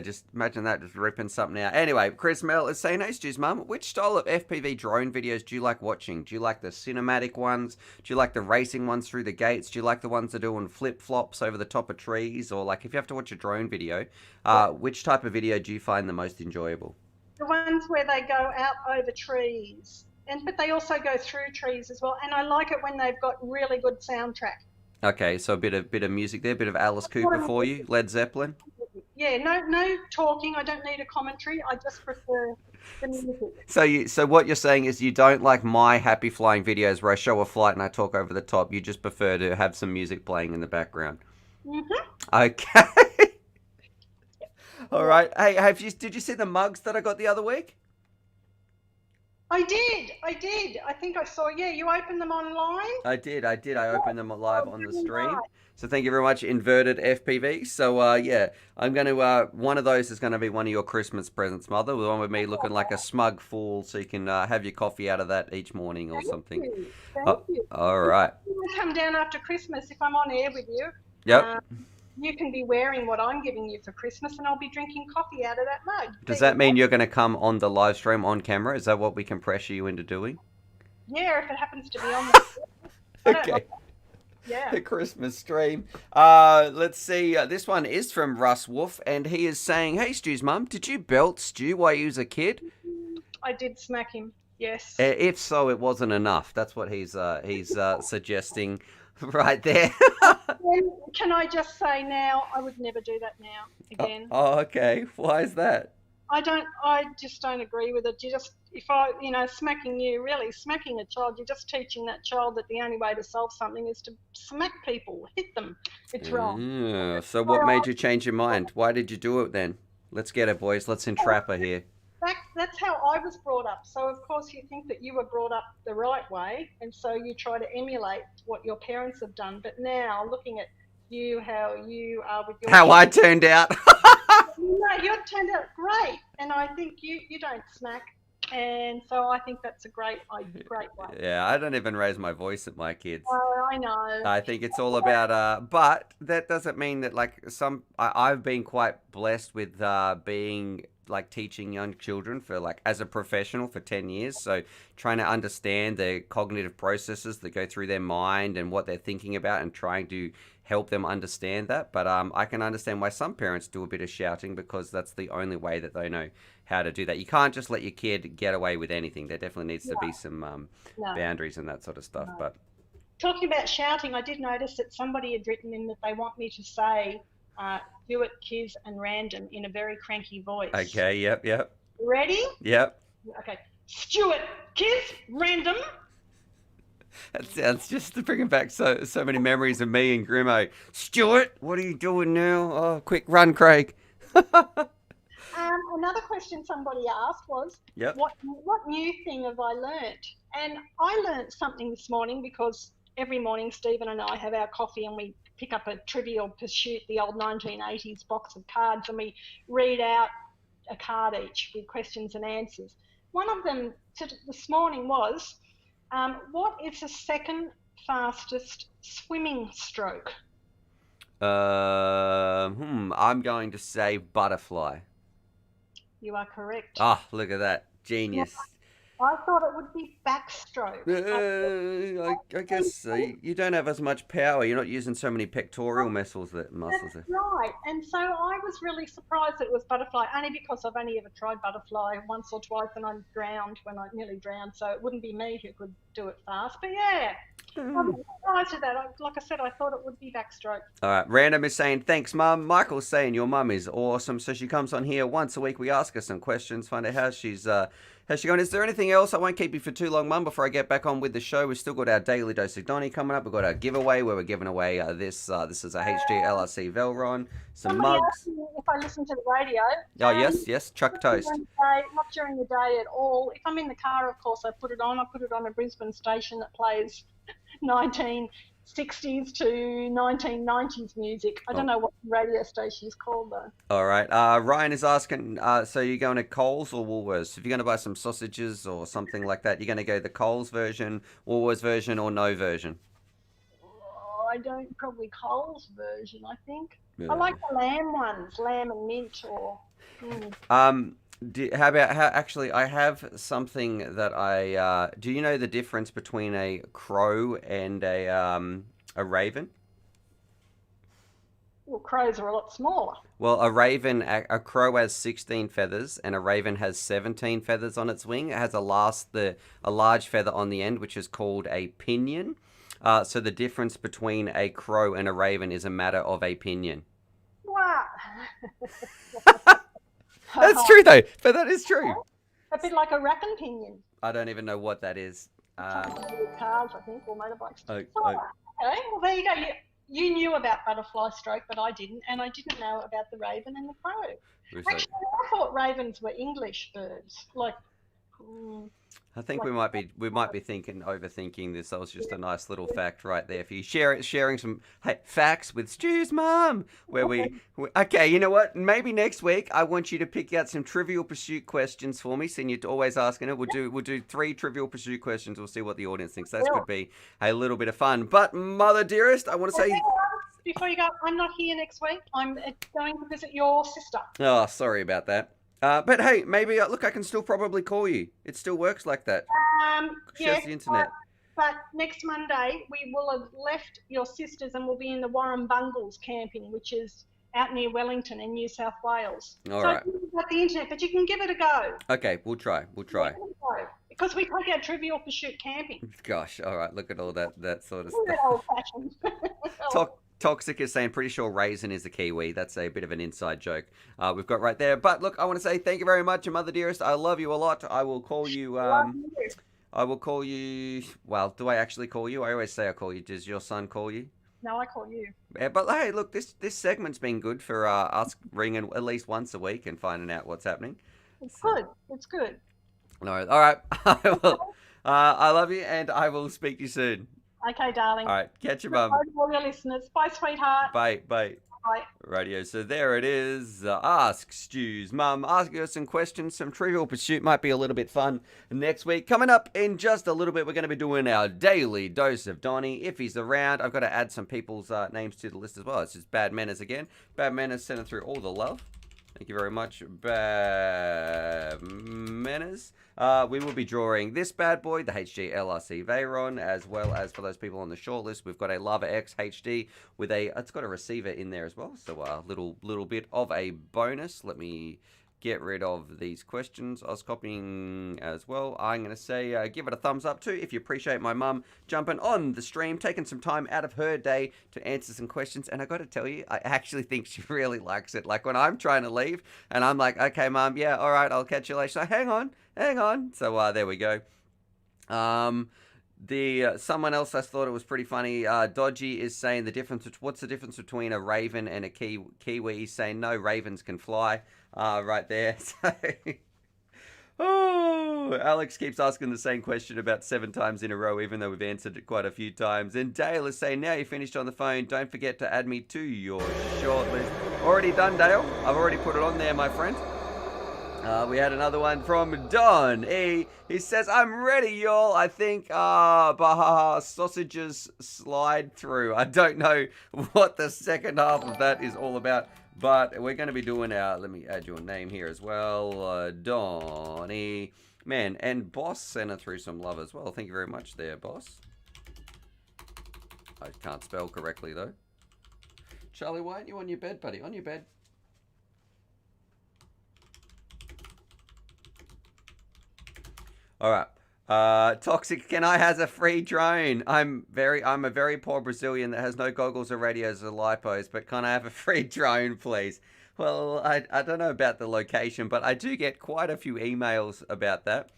Just imagine that, just ripping something out. Anyway, Chris Mel is saying, hey, Stu's mum, which style of FPV drone videos do you like watching? Do you like the cinematic ones? Do you like the racing ones through the gates? Do you like the ones that are doing flip-flops over the top of trees? Or, like, if you have to watch a drone video, which type of video do you find the most enjoyable? The ones where they go out over trees. But they also go through trees as well. And I like it when they've got really good soundtrack. Okay, so a bit of music there, a bit of Alice Cooper for you, Led Zeppelin. Yeah, no talking. I don't need a commentary. I just prefer the music. So what you're saying is you don't like my happy flying videos where I show a flight and I talk over the top. You just prefer to have some music playing in the background. Okay. All right. Hey, did you see the mugs that I got the other week? I did. I think I saw. Yeah, you opened them online. I did. I opened them live on the stream. So thank you very much, Inverted FPV. So yeah, I'm going to. One of those is going to be one of your Christmas presents, Mother. The one with me looking like a smug fool, so you can have your coffee out of that each morning or something. Thank you. All right. Come down after Christmas if I'm on air with you. Yep. You can be wearing what I'm giving you for Christmas, and I'll be drinking coffee out of that mug. Does that mean you're going to come on the live stream on camera? Is that what we can pressure you into doing? Yeah, if it happens to be on the okay. Yeah. The Christmas stream. Let's see. This one is from Russ Wolf, and he is saying, "Hey, Stu's mum, did you belt Stu while he was a kid?" I did smack him. Yes. If so, it wasn't enough. That's what he's suggesting right there. Can I just say now, I would never do that now again. Oh, okay. Why is that? I just don't agree with it. Smacking a child, you're just teaching that child that the only way to solve something is to smack people, hit them. It's wrong. So what made you change your mind? Why did you do it then? Let's get her, boys. Let's entrap her here. That's how I was brought up. So, of course, you think that you were brought up the right way, and so you try to emulate what your parents have done. But now, looking at you, how you are with your... How I turned out. No, you turned out great. And I think you don't smack. And so I think that's a great way. Yeah, I don't even raise my voice at my kids. Oh, I know. I think it's all about, but that doesn't mean that I've been quite blessed with being teaching young children for as a professional for 10 years. So trying to understand the cognitive processes that go through their mind and what they're thinking about and trying to help them understand that. But I can understand why some parents do a bit of shouting because that's the only way that they know how to do that. You can't just let your kid get away with anything. There definitely needs to be some boundaries and that sort of stuff. But talking about shouting, I did notice that somebody had written in that they want me to say do it, kids, and random in a very cranky voice. Okay, yep. Ready? Yep. Okay. Stuart, kids, random. That sounds just to bring back so many memories of me and Grimo. Stuart, what are you doing now? Oh, quick, run, Craig. Another question somebody asked was, yep. what new thing have I learnt? And I learnt something this morning because every morning Stephen and I have our coffee and we pick up a Trivial Pursuit, the old 1980s box of cards, and we read out a card each with questions and answers. One of them this morning was, what is the second fastest swimming stroke? I'm going to say butterfly. You are correct. Ah, look at that. Genius. I thought it would be backstroke. I guess so. You don't have as much power. You're not using so many pectoral muscles. That's right. And so I was really surprised that it was butterfly, only because I've only ever tried butterfly once or twice and I nearly drowned. So it wouldn't be me who could do it fast. But yeah, I'm surprised at that. Like I said, I thought it would be backstroke. All right. Random is saying, thanks, Mum. Michael's saying your mum is awesome. So she comes on here once a week. We ask her some questions, find out how she's going. Is there anything else? I won't keep you for too long, Mum, before I get back on with the show. We've still got our Daily Dose of Donny coming up. We've got our giveaway where we're giving away this is a HD LRC Velron, some mugs. If I listen to the radio. Oh, yes. Chuck toast. Not during the day at all. If I'm in the car, of course, I put it on. I put it on a Brisbane station that plays 1960s to 1990s music. I don't know what the radio station is called, though. All right. Ryan is asking, so you're going to Coles or Woolworths? If you're going to buy some sausages or something like that, you're going to go the Coles version, Woolworths version, or no version? Oh, I don't, probably Coles version, I think. Yeah. I like the lamb ones, lamb and mint or... Actually, I have something that do you know the difference between a crow and a raven? Well, crows are a lot smaller. Well, a crow has 16 feathers and a raven has 17 feathers on its wing. It has a large feather on the end, which is called a pinion. So the difference between a crow and a raven is a matter of a pinion. Wow. That's true though, but that is true. A bit like a wrapping pinion. I don't even know what that is. Cars, I think, or motorbikes. Oh, Okay, well there you go. You knew about butterfly stroke, but I didn't, and I didn't know about the raven and the crow. Actually, I thought ravens were English birds. Like, I think we might be overthinking this. That was just a nice little fact right there for you. Sharing some facts with Stu's mum. Okay, you know what? Maybe next week I want you to pick out some Trivial Pursuit questions for me. Seeing you're always asking it, we'll do 3 Trivial Pursuit questions. We'll see what the audience thinks. That could be a little bit of fun. But mother dearest, I want to say. Before you go, I'm not here next week. I'm going to visit your sister. Oh, sorry about that. But hey, maybe look, I can still probably call you. It still works like that. Yes, the internet. But next Monday we will have left your sisters and we'll be in the Warrumbungles camping, which is out near Wellington in New South Wales. All right. You've got the internet, but you can give it a go. Okay, we'll try. Because we take our Trivial Pursuit camping. Gosh, all right. Look at all that sort of stuff. Old-fashioned. Toxic is saying, pretty sure raisin is a Kiwi. That's a bit of an inside joke we've got right there. But look, I want to say thank you very much, mother dearest. I love you a lot. I will call you. I will call you. Well, do I actually call you? I always say I call you. Does your son call you? No, I call you. Yeah, but hey, look, this segment's been good for us ringing at least once a week and finding out what's happening. It's good. It's good. No, all right. I will. I love you, and I will speak to you soon. Okay, darling. All right, catch your mum. All your listeners. Bye, sweetheart. Bye. Bye. Radio. So there it is. Ask Stu's mum. Ask her some questions. Some Trivial Pursuit might be a little bit fun next week. Coming up in just a little bit, we're going to be doing our daily dose of Donny. If he's around, I've got to add some people's names to the list as well. It's just Bad Manners again. Bad Manners sending through all the love. Thank you very much, Bad Manners. We will be drawing this bad boy, the HG LRC Veyron, as well as for those people on the shortlist, we've got a Lava X HD with it's got a receiver in there as well. So a little bit of a bonus. Let me get rid of these questions. I was copying as well. I'm going to say give it a thumbs up too if you appreciate my mum jumping on the stream, taking some time out of her day to answer some questions. And I got to tell you, I actually think she really likes it. Like when I'm trying to leave and I'm like, okay, mum, yeah, all right, I'll catch you later. So hang on. So there we go. Someone else I thought it was pretty funny. Dodgy is saying what's the difference between a raven and a kiwi? He's saying no, ravens can fly. Right there. So, Alex keeps asking the same question about 7 times in a row, even though we've answered it quite a few times. And Dale is saying, now you're finished on the phone, don't forget to add me to your shortlist. Already done, Dale. I've already put it on there, my friend. We had another one from Don E. He says, I'm ready, y'all. I think sausages slide through. I don't know what the second half of that is all about, but we're going to be doing let me add your name here as well. Donny. Man, and Boss sent it through some love as well. Thank you very much there, Boss. I can't spell correctly, though. Charlie, why aren't you on your bed, buddy? On your bed. All right. Toxic, can I has a free drone? I'm a very poor Brazilian that has no goggles or radios or lipos, but can I have a free drone, please? Well, I don't know about the location, but I do get quite a few emails about that.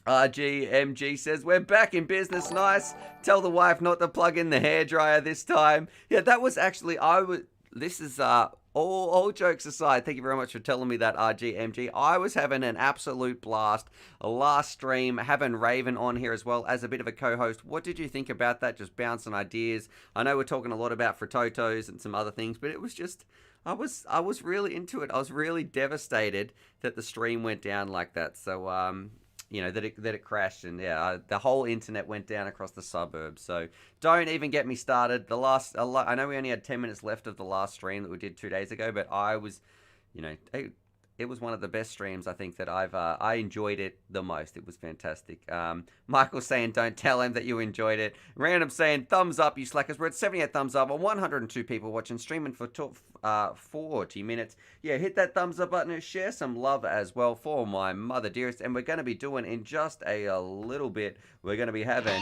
RGMG says, we're back in business, nice. Tell the wife not to plug in the hairdryer this time. Yeah, that was actually, this is, all jokes aside, thank you very much for telling me that, RGMG. I was having an absolute blast last stream, having Raven on here as well as a bit of a co-host. What did you think about that? Just bouncing ideas. I know we're talking a lot about fritotos and some other things, but it was just, I was really into it. I was really devastated that the stream went down like that. So, you know, that it crashed, and yeah, the whole internet went down across the suburbs. So don't even get me started. I know we only had 10 minutes left of the last stream that we did 2 days ago, but I was, you know, it was one of the best streams I think that I enjoyed it the most. It was fantastic. Michael saying don't tell him that you enjoyed it. Random saying thumbs up, you slackers. We're at 78 thumbs up on 102 people watching, streaming for 40 minutes. Yeah, hit that thumbs up button and share some love as well for my mother dearest. And we're going to be doing in just a little bit, we're going to be having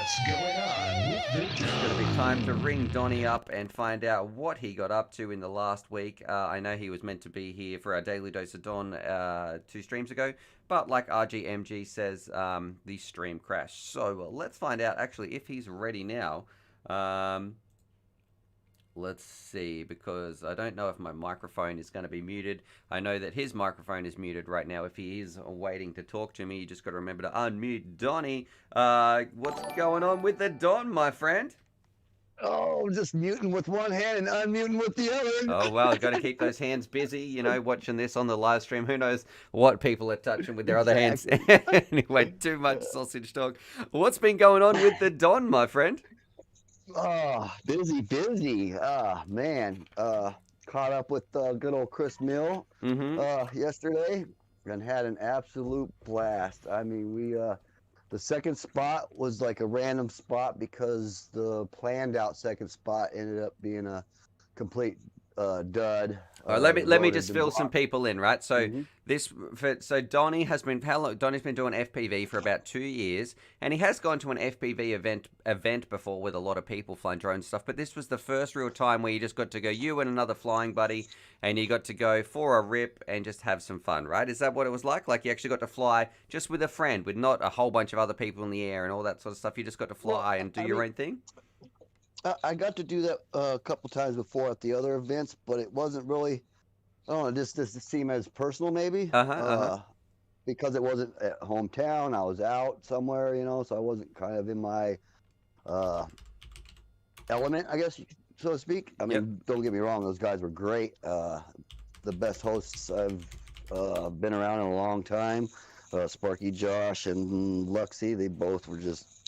What's going on with the It's going to be time to ring Donny up and find out what he got up to in the last week. I know he was meant to be here for our Daily Dose of Don 2 streams ago, but like RGMG says, the stream crashed. So let's find out actually if he's ready now. Let's see, because I don't know if my microphone is going to be muted. I know that his microphone is muted right now. If he is waiting to talk to me, you just got to remember to unmute Donny. What's going on with the Don, my friend? Oh, just muting with one hand and unmuting with the other. Oh, well, got to keep those hands busy, you know, watching this on the live stream. Who knows what people are touching with their other hands. Anyway, too much sausage talk. What's been going on with the Don, my friend? Oh, busy. Man. Caught up with good old Chris Mill yesterday and had an absolute blast. I mean, the second spot was like a random spot because the planned out second spot ended up being a complete dud. All right, let me just fill some people in, right? So so Donny has been Donny's been doing FPV for about 2 years, and he has gone to an FPV event before with a lot of people flying drone stuff. But this was the first real time where you just got to go, you and another flying buddy, and you got to go for a rip and just have some fun, right? Is that what it was like? Like you actually got to fly just with a friend, with not a whole bunch of other people in the air and all that sort of stuff. You just got to fly and do your own thing. I got to do that a couple times before at the other events, but it wasn't really, I don't know, just seemed as personal maybe. Because it wasn't at hometown. I was out somewhere, you know, so I wasn't kind of in my element, I guess, so to speak. I mean, don't get me wrong, those guys were great. The best hosts I've been around in a long time. Sparky, Josh, and Luxie, they both were just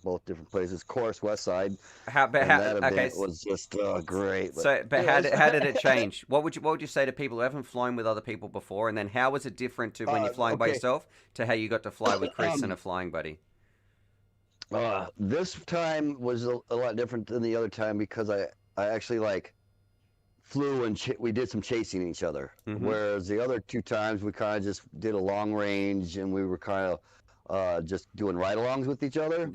both different places. Of course, West Side. That event was just great. But how did it change? What would you say to people who haven't flown with other people before, and then how was it different to when you're flying by yourself to how you got to fly with Chris and a flying buddy? This time was a lot different than the other time because I actually like flew and we did some chasing each other. Whereas the other 2 times we kind of just did a long range and we were kind of just doing ride-alongs with each other.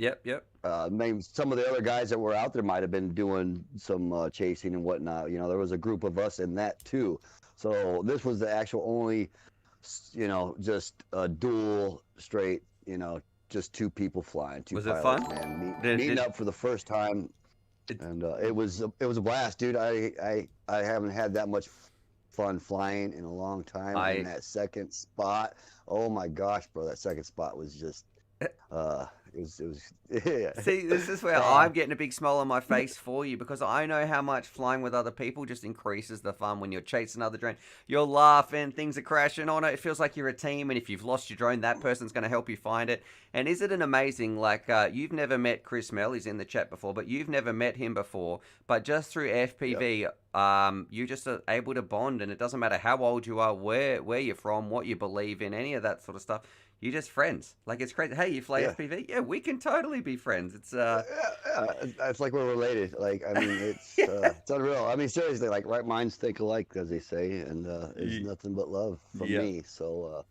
Maybe some of the other guys that were out there might have been doing some chasing and whatnot. You know, there was a group of us in that too. So this was the actual only, you know, just a dual straight, you know, just 2 people flying. 2 was pilots, it fun? Man. Meeting up for the first time, and it was a blast, dude. I haven't had that much fun flying in a long time. In that second spot, oh my gosh, bro, that second spot was just it was yeah. See, this is where I'm getting a big smile on my face for you, because I know how much flying with other people just increases the fun. When you're chasing another drone, you're laughing, things are crashing on it. It feels like you're a team, and if you've lost your drone, that person's going to help you find it. And is it an amazing, like, you've never met Chris Mell, he's in the chat before, but you've never met him before, but just through FPV, you just are able to bond, and it doesn't matter how old you are, where you're from, what you believe in, any of that sort of stuff. You're just friends. Like, it's crazy. Hey, you fly FPV? Yeah, we can totally be friends. It's it's like we're related. Like, I mean, it's unreal. I mean, seriously, like, right minds think alike, as they say, and it's nothing but love from me. So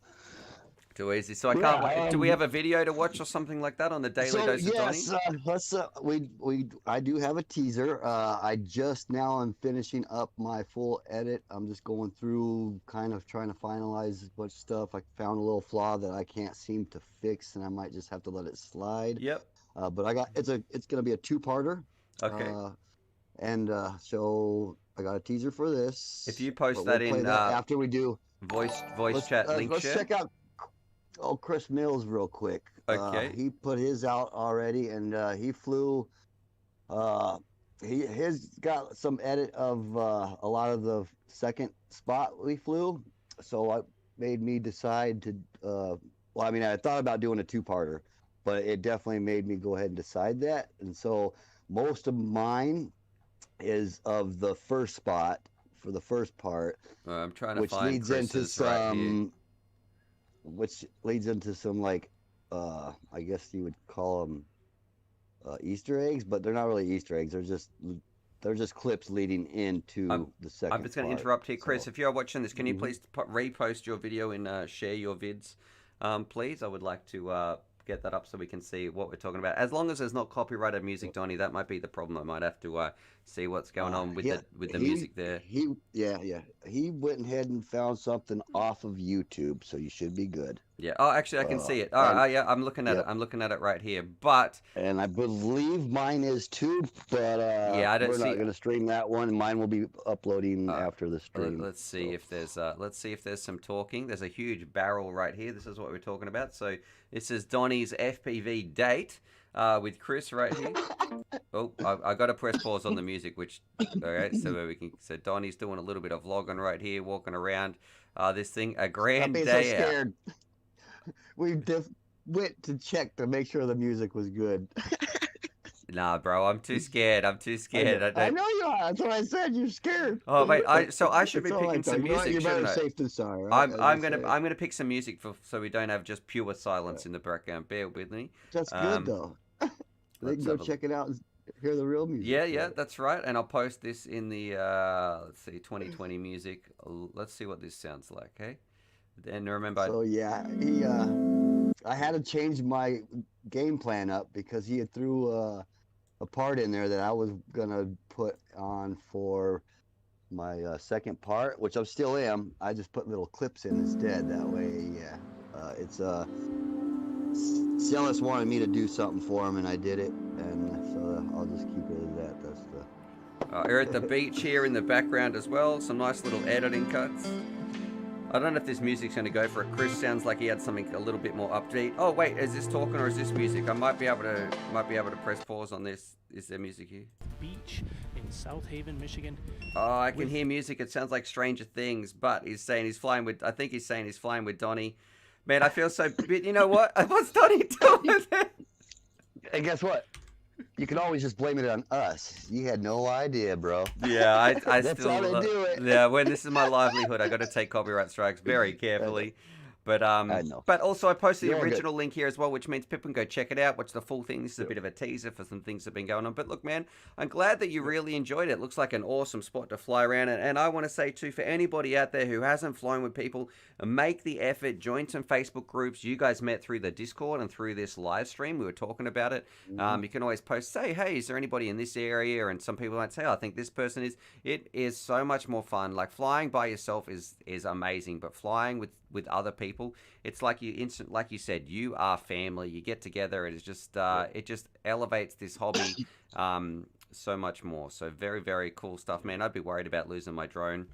too easy. So I can't wait. Do we have a video to watch or something like that on the Daily Dose of Donny? Yes, I do have a teaser. I just now am finishing up my full edit. I'm just going through, kind of trying to finalize a bunch of stuff. I found a little flaw that I can't seem to fix, and I might just have to let it slide. But it's gonna be a 2-parter. Okay. So I got a teaser for this. If you post that in after we do voice chat link let's share. Check out Chris Mills real quick. Okay. He put his out already, and he flew. He's got some edit of a lot of the second spot we flew, so it made me decide to. Well, I mean, I thought about doing a 2-parter, but it definitely made me go ahead and decide that. And so most of mine is of the first spot for the first part. I'm trying to find Chris's right here. Which leads into some, like, I guess you would call them Easter eggs, but they're not really Easter eggs. They're just clips leading into the second part. I'm just going to interrupt here, Chris. If you're watching this, can you please repost your video and share your vids, please? I would like to get that up so we can see what we're talking about. As long as there's not copyrighted music, Donny, that might be the problem. I might have to see what's going on with the music there. He went ahead and found something off of YouTube, so you should be good. Yeah. Oh, actually, I can see it. Oh, yeah, I'm looking at it. I'm looking at it right here. But and I believe mine is too. But yeah, I don't we're see. not going to stream that one. Mine will be uploading after the stream. Let's see if there's some talking. There's a huge barrel right here. This is what we're talking about. So this is Donny's FPV date with Chris right here. Oh, I got to press pause on the music. Which all right, so we can. So Donny's doing a little bit of vlogging right here, walking around this thing. A grand day so scared. We went to check to make sure the music was good. Nah, bro, I'm too scared. I'm too scared. I know you are. That's what I said. You're scared. Oh wait, so I should be picking some music, you're shouldn't I? Safe than sorry. Right? I'm gonna pick some music so we don't have just pure silence in the background. Bear with me. That's good though. They can go check it out and hear the real music. Yeah, that's right. And I'll post this in the let's see, 2020 music. Let's see what this sounds like. Okay. And remember. So yeah, I had to change my game plan up because he had threw a part in there that I was gonna put on for my second part, which I still am. I just put little clips in instead. That way, yeah, it's Celis wanted me to do something for him, and I did it, and so I'll just keep it as that. That's the. We're at the beach here in the background as well. Some nice little editing cuts. I don't know if this music's going to go for it. Chris sounds like he had something a little bit more upbeat. Oh wait, is this talking or is this music? I might be able to press pause on this. Is there music here? Beach in South Haven, Michigan. Oh, I can hear music. It sounds like Stranger Things, but he's saying he's flying with. I think he's saying he's flying with Donny. Man, I feel so. You know what? What's Donny doing? And guess what? You can always just blame it on us. You had no idea, bro. Yeah, I That's still. how they do it. Yeah, when this is my livelihood, I got to take copyright strikes very carefully. But I know. But also I posted the You're original link here as well, which means people can go check it out, watch the full thing. This is a bit of a teaser for some things that have been going on. But look, man, I'm glad that you really enjoyed it. It looks like an awesome spot to fly around. And I want to say too, for anybody out there who hasn't flown with people, make the effort, join some Facebook groups. You guys met through the Discord and through this live stream. We were talking about it. You can always post, say, hey, is there anybody in this area? And some people might say, oh, I think this person is. It is so much more fun. Like flying by yourself is amazing, but flying with other people, it's like like you said, you are family. You get together. It is just it just elevates this hobby so much more. So very, very cool stuff, man. I'd be worried about losing my drone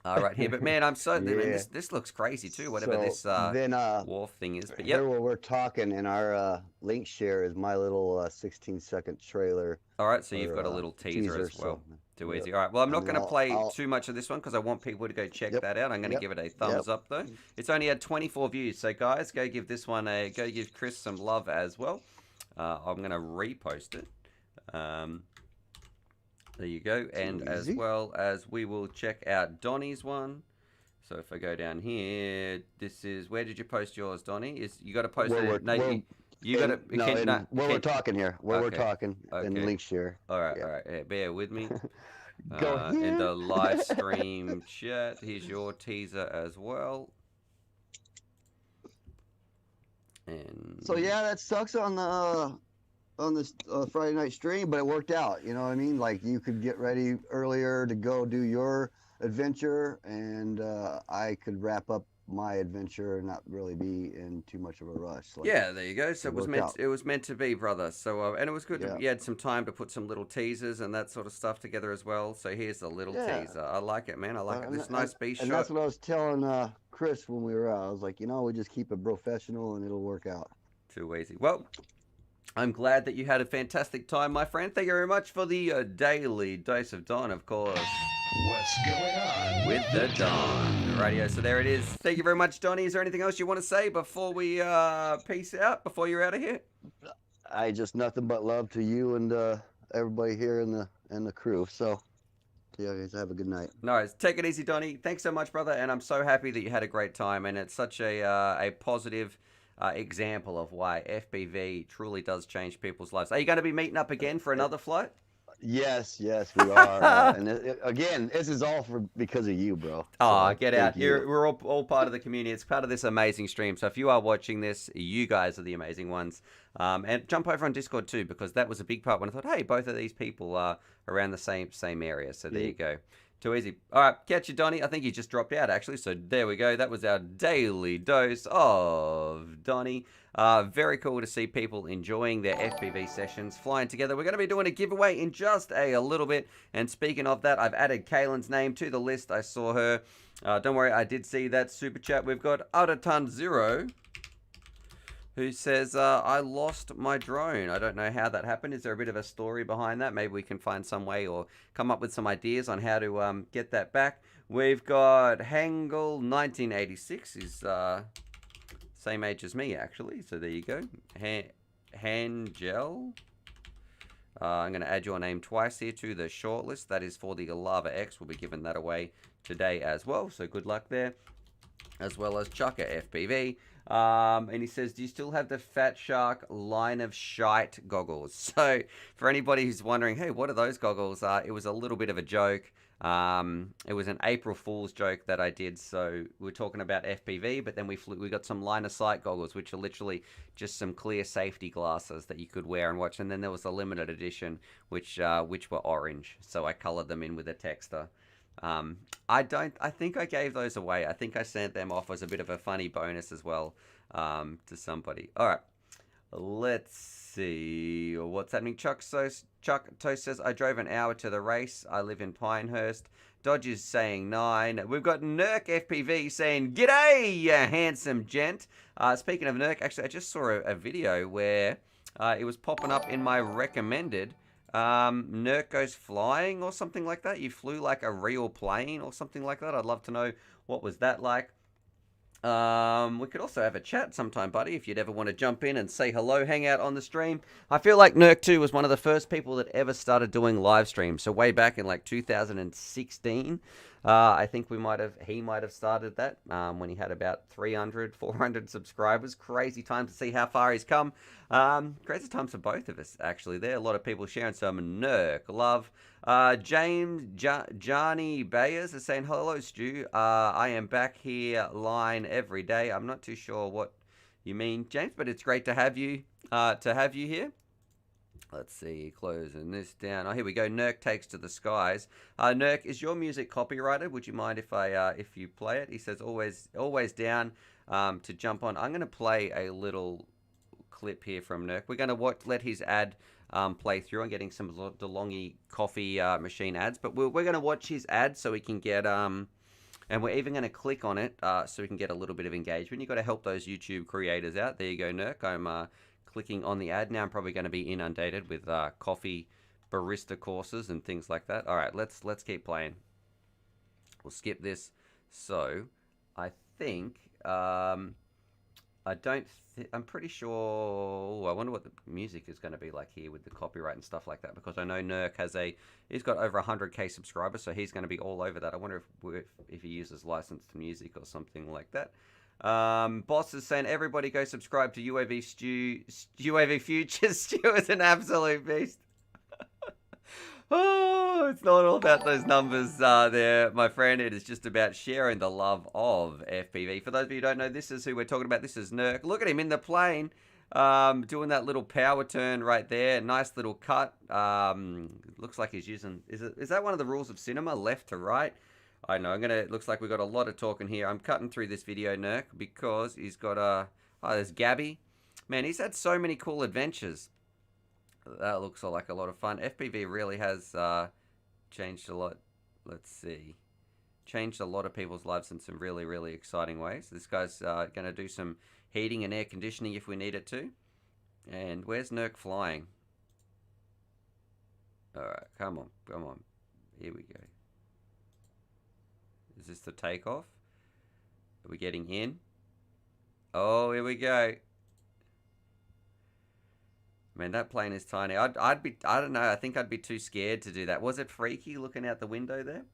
right here, but man, I'm so man, this looks crazy too. Whatever this wharf thing is, but yeah. Here, while we're talking, in our link share is my little 16-second trailer. All right, so you've got a little teaser as well. Too easy. All right. Well, I'm not going to play too much of this one because I want people to go check that out. I'm going to give it a thumbs up though. It's only had 24 views, so guys, go give this one go give Chris some love as well. I'm going to repost it. There you go, and as well as we will check out Donny's one. So if I go down here, this is where did you post yours, Donny? Is you got to post it? No, you got to. Where we're talking here. We're talking in link share. All right, all right. Yeah, bear with me. In the live stream chat, here's your teaser as well. And so yeah, that sucks on this Friday night stream, but it worked out. You know what I mean? Like you could get ready earlier to go do your adventure, and I could wrap up my adventure and not really be in too much of a rush. Like, yeah, there you go. So it was meant to be, brother. So and it was good. You had some time to put some little teasers and that sort of stuff together as well. So here's the little teaser. I like it, man. I like it. This nice beach shot. And that's what I was telling Chris when we were out. I was like, we just keep it professional and it'll work out. Too easy. Well, I'm glad that you had a fantastic time, my friend. Thank you very much for the daily dose of Don, of course. What's going on with the Don Radio? So there it is. Thank you very much, Donny. Is there anything else you want to say before we peace out, before you're out of here? I just nothing but love to you and everybody here in the crew. So yeah, guys, have a good night. No worries. Take it easy, Donny. Thanks so much, brother. And I'm so happy that you had a great time. And it's such a positive example of why FPV truly does change people's lives. Are you going to be meeting up again for another flight? Yes, we are. And again, this is all because of you, bro. Oh, So, get thank out. you. We're all part of the community. It's part of this amazing stream. So if you are watching this, you guys are the amazing ones. And jump over on Discord too, because that was a big part when I thought, hey, both of these people are around the same area. So there you go. Too easy. All right, catch you, Donny. I think he just dropped out, actually. So there we go. That was our daily dose of Donny. Very cool to see people enjoying their FPV sessions, flying together. We're going to be doing a giveaway in just a little bit. And speaking of that, I've added Kaylin's name to the list. I saw her. Don't worry, I did see that super chat. We've got Autoton0, who says, I lost my drone. I don't know how that happened. Is there a bit of a story behind that? Maybe we can find some way or come up with some ideas on how to get that back. We've got Hangul1986. He's same age as me, actually. So there you go. Hangel. I'm going to add your name twice here to the shortlist. That is for the Lava X. We'll be giving that away today as well. So good luck there. As well as Chucker FPV. And he says, do you still have the Fat Shark line of shite goggles? So for anybody who's wondering, hey, what are those goggles? It was a little bit of a joke. It was an April Fool's joke that I did. So we're talking about FPV, but then we got some line of sight goggles, which are literally just some clear safety glasses that you could wear and watch. And then there was a limited edition, which were orange. So I colored them in with a texter. I think I gave those away. I think I sent them off as a bit of a funny bonus as well, to somebody. All right, let's see what's happening. Chuck Toast says, I drove an hour to the race. I live in Pinehurst. Dodge is saying 9. We've got Nurk FPV saying, g'day, you handsome gent. Speaking of Nurk, actually, I just saw a video where it was popping up in my recommended. Nurk goes flying or something like that. You flew like a real plane or something like that. I'd love to know what was that like. We could also have a chat sometime, buddy, if you'd ever want to jump in and say hello, hang out on the stream. I feel like Nurk too was one of the first people that ever started doing live streams. So way back in like 2016, I think he might have started that when he had about 300, 400 subscribers. Crazy time to see how far he's come. Crazy times for both of us, actually. There are a lot of people sharing some Nurk love. Johnny Bayers is saying, hello, Stu. I am back here line every day. I'm not too sure what you mean, James, but it's great to have you here. Let's see, closing this down. Oh, here we go. Nurk Takes to the Skies. Nurk, is your music copyrighted? Would you mind if you play it? He says always down to jump on. I'm going to play a little clip here from Nurk. We're going to let his ad play through. I'm getting some DeLonghi coffee machine ads, but we're going to watch his ad so we can get and we're even going to click on it so we can get a little bit of engagement. You've got to help those YouTube creators out. There you go, Nurk. I'm clicking on the ad now. I'm probably going to be inundated with coffee barista courses and things like that. All right, let's keep playing. We'll skip this. So I think I'm pretty sure. I wonder what the music is going to be like here with the copyright and stuff like that, because I know Nurk he's got over 100k subscribers, so he's going to be all over that. I wonder if he uses licensed music or something like that. Boss is saying, everybody go subscribe to UAVPOOCHES. Stu is an absolute beast. Oh, it's not all about those numbers there, my friend. It is just about sharing the love of FPV. For those of you who don't know, this is who we're talking about. This is Nurk. Look at him in the plane, doing that little power turn right there. Nice little cut. Looks like he's using... Is that one of the rules of cinema? Left to right? I know. Looks like we've got a lot of talking here. I'm cutting through this video, Nurk, because he's got a... Oh, there's Gabby. Man, he's had so many cool adventures. That looks like a lot of fun. FPV really has changed a lot. Let's see. Changed a lot of people's lives in some really, really exciting ways. This guy's going to do some heating and air conditioning if we need it to. And where's Nurk flying? Alright, come on. Here we go. Is this the takeoff? Are we getting in? Oh, here we go. Man, that plane is tiny. I don't know, I think I'd be too scared to do that. Was it freaky looking out the window there?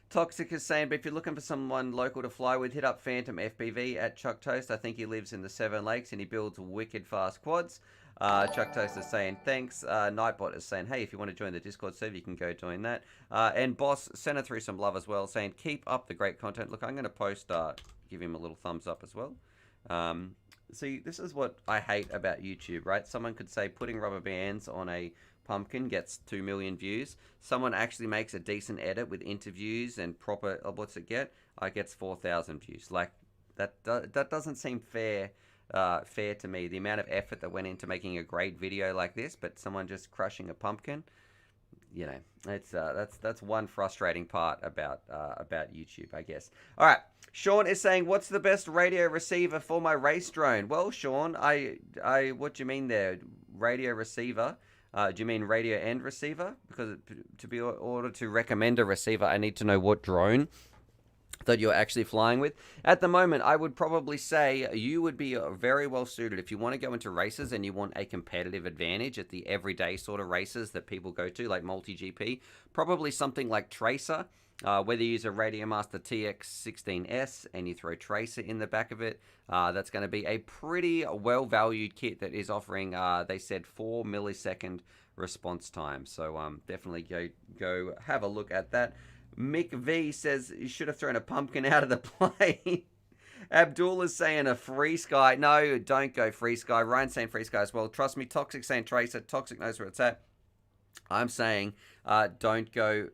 Toxic is saying, but if you're looking for someone local to fly with, hit up Phantom FPV at Chuck Toast. I think he lives in the Seven Lakes and he builds wicked fast quads. Chuck Toast is saying thanks. Nightbot is saying, hey, if you want to join the Discord server, you can go join that. And Boss sent her through some love as well, saying keep up the great content. Look, I'm going to post, give him a little thumbs up as well. See, this is what I hate about YouTube, right? Someone could say putting rubber bands on a pumpkin gets 2 million views. Someone actually makes a decent edit with interviews and proper, what's it get? It gets 4,000 views. Like, that doesn't seem fair. Fair to me. The amount of effort that went into making a great video like this, but someone just crushing a pumpkin, you know, it's that's one frustrating part about YouTube, I guess. All right, Sean is saying, what's the best radio receiver for my race drone? Well, Sean, what do you mean there? Radio receiver? Do you mean radio and receiver? Because to be order to recommend a receiver, I need to know what drone that you're actually flying with. At the moment, I would probably say you would be very well suited if you want to go into races and you want a competitive advantage at the everyday sort of races that people go to, like multi-GP. Probably something like Tracer, whether you use a Radiomaster TX16S and you throw Tracer in the back of it, that's going to be a pretty well-valued kit that is offering, they said, 4 millisecond response time. So definitely go have a look at that. Mick V says you should have thrown a pumpkin out of the plane. Abdul is saying a free sky. No, don't go free sky. Ryan's saying free sky as well. Trust me, Toxic saying Tracer. Toxic knows where it's at. I'm saying don't go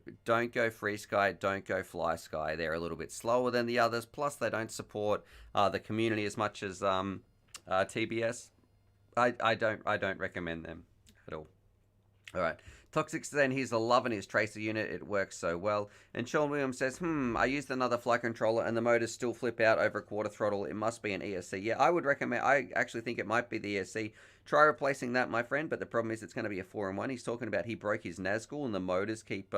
free sky. Don't go fly sky. They're a little bit slower than the others. Plus, they don't support the community as much as TBS. I don't recommend them at all. All right. Toxic saying he's loving his Tracer unit. It works so well. And Sean Williams says, I used another flight controller and the motors still flip out over a quarter throttle. It must be an ESC. Yeah, I would recommend, I actually think it might be the ESC. Try replacing that, my friend, but the problem is it's going to be a 4-in-1. He's talking about he broke his Nazgul and the motors keep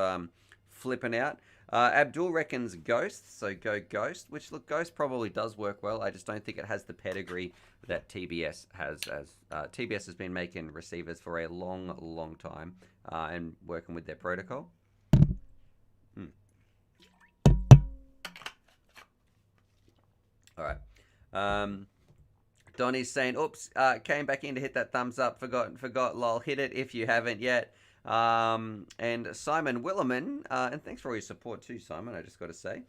flipping out. Abdul reckons Ghost, so go Ghost, which, look, Ghost probably does work well. I just don't think it has the pedigree that TBS has. TBS has been making receivers for a long, long time and working with their protocol. All right. Donny's saying, oops, came back in to hit that thumbs up. Forgot, lol. Hit it if you haven't yet. And Simon Willerman, and thanks for all your support too, Simon, I just got to say,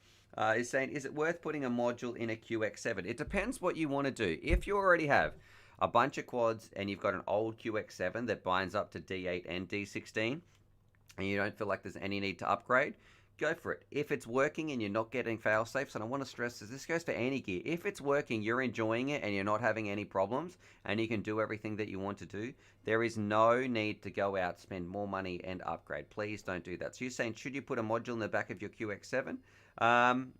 is saying, is it worth putting a module in a QX7? It depends what you want to do. If you already have a bunch of quads and you've got an old QX7 that binds up to D8 and D16, and you don't feel like there's any need to upgrade, go for it. If it's working and you're not getting fail safes, and I want to stress this goes for any gear. If it's working, you're enjoying it, and you're not having any problems, and you can do everything that you want to do, there is no need to go out, spend more money, and upgrade. Please don't do that. So you're saying, should you put a module in the back of your QX7?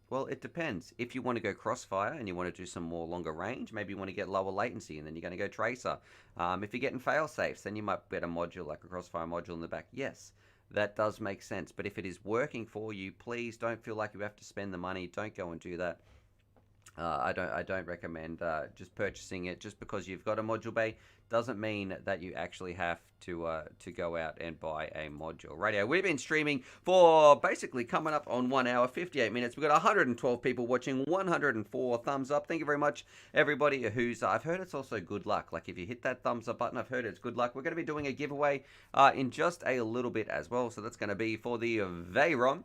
Well, it depends. If you want to go crossfire and you want to do some more longer range, maybe you want to get lower latency, and then you're going to go Tracer. If you're getting fail safes, then you might get a module like a crossfire module in the back. Yes. That does make sense. But if it is working for you, please don't feel like you have to spend the money. Don't go and do that. I don't recommend just purchasing it just because you've got a module bay. Doesn't mean that you actually have to go out and buy a module. Radio. We've been streaming for basically coming up on 1 hour, 58 minutes. We've got 112 people watching, 104 thumbs up. Thank you very much, everybody who's... I've heard it's also good luck. Like, if you hit that thumbs up button, I've heard it's good luck. We're going to be doing a giveaway in just a little bit as well. So that's going to be for the Veyron.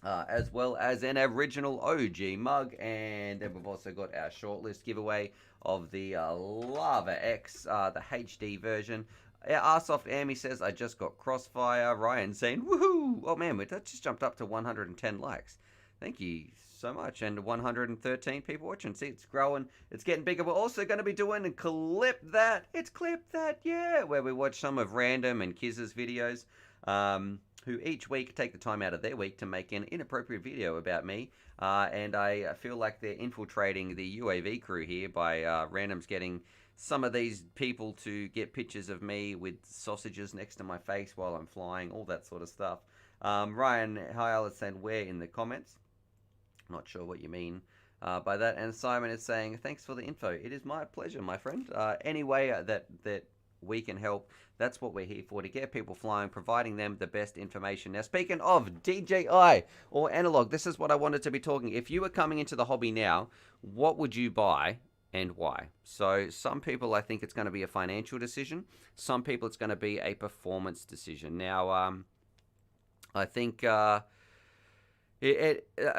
As well as an original OG mug, and then we've also got our shortlist giveaway of the Lava X, the HD version. Arsoft Amy says, I just got Crossfire. Ryan saying, woohoo! Oh man, that just jumped up to 110 likes. Thank you so much. And 113 people watching. See, it's growing. It's getting bigger. We're also going to be doing Clip That. It's Clip That, yeah, where we watch some of Random and Kiz's videos. Who each week take the time out of their week to make an inappropriate video about me. And I feel like they're infiltrating the UAV crew here by randoms getting some of these people to get pictures of me with sausages next to my face while I'm flying, all that sort of stuff. Ryan Hyle is saying, where in the comments? Not sure what you mean by that. And Simon is saying, thanks for the info. It is my pleasure, my friend. Any way that we can help, that's what we're here for, to get people flying, providing them the best information. Now, speaking of DJI or analog, this is what I wanted to be talking. If you were coming into the hobby now, what would you buy and why. So some people, I think it's going to be a financial decision. Some people, it's going to be a performance decision. Now, I think a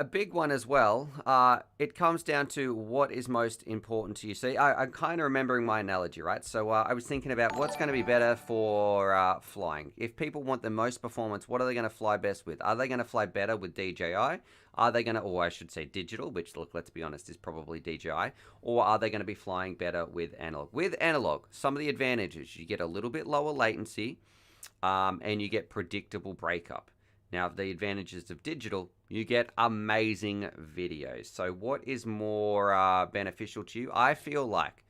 big one as well, it comes down to what is most important to you. See, I'm kind of remembering my analogy, right? So I was thinking about what's going to be better for flying. If people want the most performance, what are they going to fly best with? Are they going to fly better with DJI? Are they going to, or I should say digital, which, look, let's be honest, is probably DJI. Or are they going to be flying better with analog? With analog, some of the advantages, you get a little bit lower latency, and you get predictable breakup. Now, the advantages of digital, you get amazing videos. So what is more beneficial to you? I feel like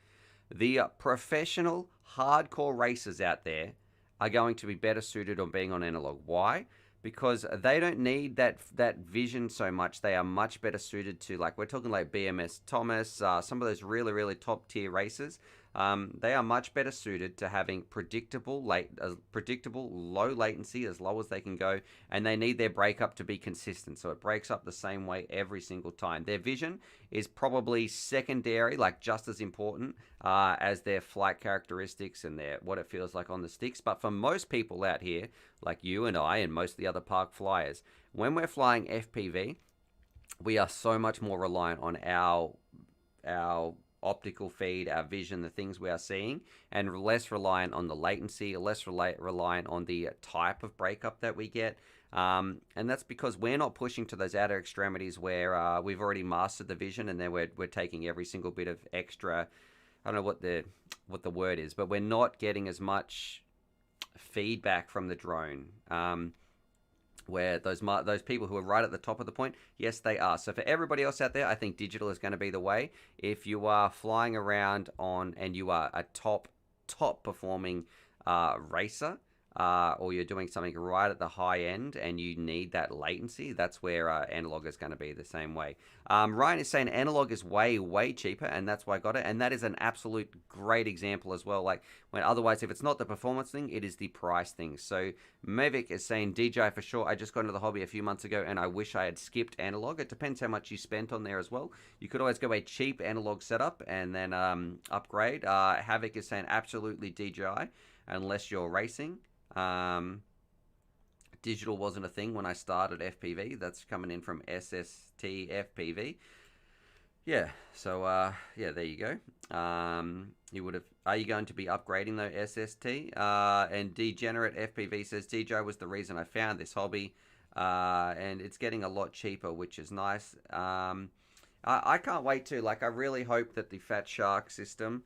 the professional hardcore racers out there are going to be better suited on being on analog. Why? Because they don't need that vision so much. They are much better suited to, like, we're talking like BMS Thomas, some of those really, really top tier racers. They are much better suited to having predictable low latency, as low as they can go, and they need their breakup to be consistent, so it breaks up the same way every single time. Their vision is probably secondary, like just as important as their flight characteristics and what it feels like on the sticks. But for most people out here, like you and I and most of the other park flyers, when we're flying FPV, we are so much more reliant on our optical feed, our vision, the things we are seeing, and less reliant on the latency, less reliant on the type of breakup that we get. And that's because we're not pushing to those outer extremities where we've already mastered the vision, and then we're taking every single bit of extra, I don't know what the word is, but we're not getting as much feedback from the drone. Where those people who are right at the top of the point, yes, they are. So for everybody else out there, I think digital is going to be the way. If you are flying around and you are a top performing racer, or you're doing something right at the high end and you need that latency, that's where analog is going to be the same way. Ryan is saying analog is way cheaper, and that's why I got it, and that is an absolute great example as well. Like, when otherwise, if it's not the performance thing, it is the price thing. So Mavic is saying DJI for sure. I just got into the hobby a few months ago and I wish I had skipped analog. It depends how much you spent on there as well. You could always go a cheap analog setup and then upgrade. Havoc is saying absolutely DJI unless you're racing. Digital wasn't a thing when I started FPV. That's coming in from SST FPV. Yeah, so yeah, there you go. You would have. Are you going to be upgrading though, SST? And Degenerate FPV says DJI was the reason I found this hobby, and it's getting a lot cheaper, which is nice. I can't wait to. Like, I really hope that the Fat Shark system,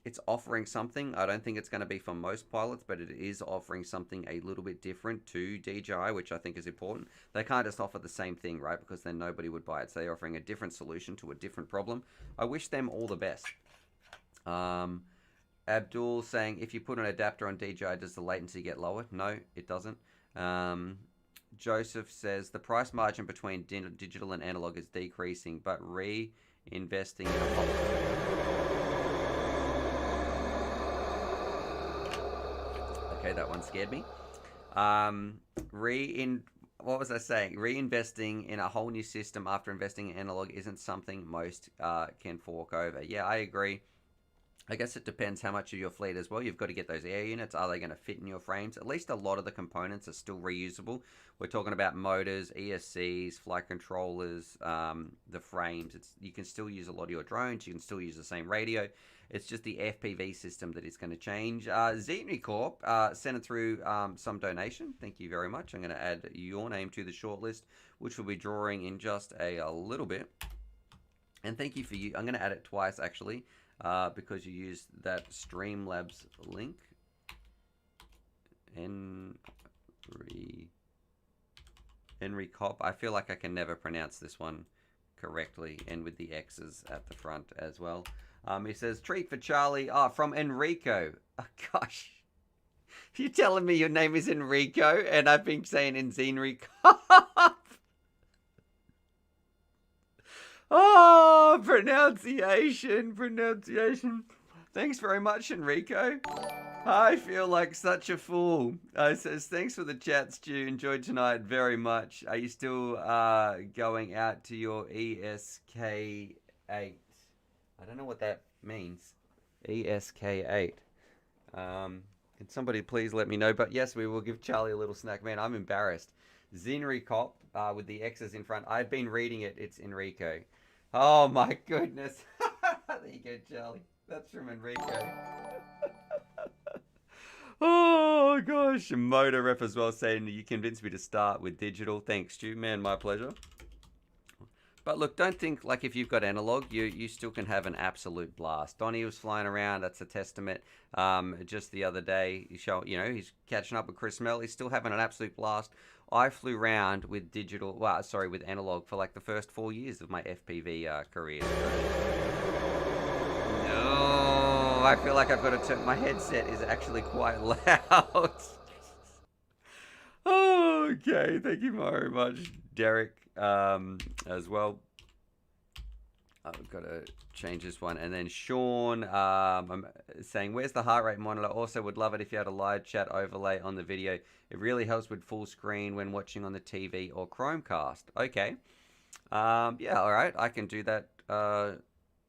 it's offering something. I don't think it's going to be for most pilots, but it is offering something a little bit different to DJI, which I think is important. They can't just offer the same thing, right? Because then nobody would buy it. So they're offering a different solution to a different problem. I wish them all the best. Abdul saying, if you put an adapter on DJI, does the latency get lower? No, it doesn't. Joseph says, the price margin between digital and analog is decreasing, but reinvesting in a Okay, that one scared me. What was I saying? Reinvesting in a whole new system after investing in analog isn't something most can fork over. Yeah, I agree. I guess it depends how much of your fleet as well. You've got to get those air units. Are they going to fit in your frames? At least a lot of the components are still reusable. We're talking about motors, ESCs, flight controllers, the frames. You can still use a lot of your drones. You can still use the same radio. It's just the FPV system that is going to change. Zenry Corp sent it through some donation. Thank you very much. I'm going to add your name to the shortlist, which we'll be drawing in just a little bit. And thank you for you. I'm going to add it twice, actually. Because you used that Streamlabs link. Henry Cop. I feel like I can never pronounce this one correctly, and with the X's at the front as well. He says, treat for Charlie. Oh, from Enrico. Oh, gosh. You're telling me your name is Enrico, and I've been saying Enrico. Oh, pronunciation. Thanks very much, Enrico. I feel like such a fool. He says, thanks for the chat, Stu. Enjoyed tonight very much. Are you still going out to your ESK8? I don't know what that means. ESK8. Can somebody please let me know? But yes, we will give Charlie a little snack. Man, I'm embarrassed. Zinri Cop with the X's in front. I've been reading it. It's Enrico. Oh my goodness. There you go, Charlie. That's from Enrico. Oh gosh. Motor Ref as well saying you convinced me to start with digital. Thanks, Stu. Man, my pleasure. But look, don't think like if you've got analog, you still can have an absolute blast. Donny was flying around. That's a testament. Just the other day, he's catching up with Chris Mel. He's still having an absolute blast. I flew around with with analog for like the first 4 years of my FPV career. No, I feel like I've got to turn. My headset is actually quite loud. Okay, thank you very much, Derek, as well. I've got to change this one. And then Sean I'm saying, where's the heart rate monitor? Also would love it if you had a live chat overlay on the video. It really helps with full screen when watching on the TV or Chromecast. Okay. Yeah, all right. I can do that.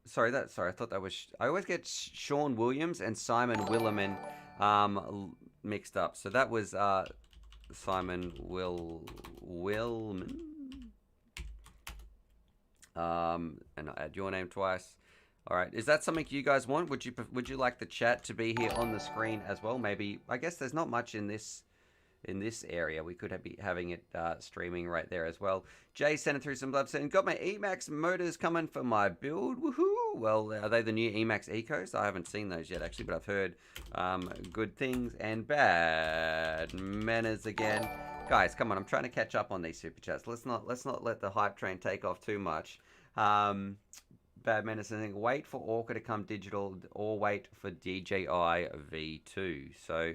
Sorry, I thought that was... I always get Sean Williams and Simon Willerman mixed up. So that was Simon Willman. And I add your name twice. All right, is that something you guys want? Would you like the chat to be here on the screen as well? Maybe, I guess there's not much in this area. We could be having it streaming right there as well. Jay sent it through some love saying, got my Emax motors coming for my build. Woohoo! Well, are they the new Emax Ecos? I haven't seen those yet actually, but I've heard good things and bad manners again. Guys, come on, I'm trying to catch up on these super chats. Let's not let the hype train take off too much. Bad Menace, I think, wait for Orca to come digital or wait for DJI V2. So,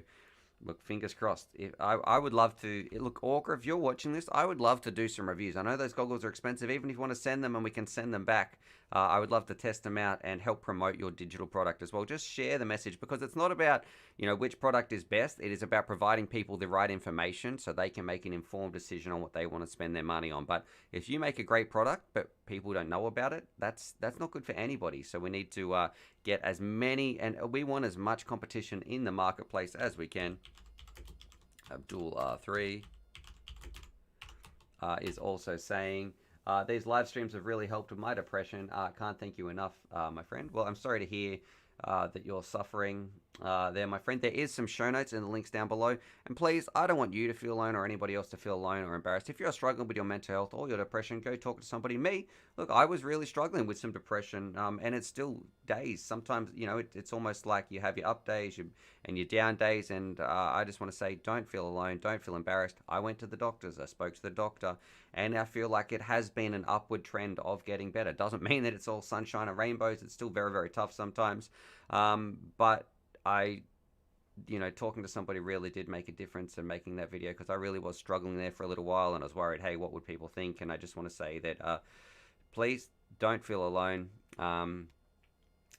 look, fingers crossed. I would love to... Look, Orca, if you're watching this, I would love to do some reviews. I know those goggles are expensive. Even if you want to send them and we can send them back, I would love to test them out and help promote your digital product as well. Just share the message because it's not about, which product is best. It is about providing people the right information so they can make an informed decision on what they want to spend their money on. But if you make a great product but people don't know about it, that's not good for anybody. So we need to get as many, and we want as much competition in the marketplace as we can. Abdul R3 is also saying, these live streams have really helped with my depression. Can't thank you enough, my friend. Well, I'm sorry to hear that you're suffering there, my friend. There is some show notes in the links down below. And please, I don't want you to feel alone or anybody else to feel alone or embarrassed. If you're struggling with your mental health or your depression, go talk to somebody. Me, look, I was really struggling with some depression, and it's still days. Sometimes, it's almost like you have your up days and your down days. And I just want to say, don't feel alone. Don't feel embarrassed. I went to the doctors. I spoke to the doctor. And I feel like it has been an upward trend of getting better. Doesn't mean that it's all sunshine and rainbows. It's still very, very tough sometimes. But talking to somebody really did make a difference in making that video because I really was struggling there for a little while and I was worried, hey, what would people think? And I just want to say that please don't feel alone.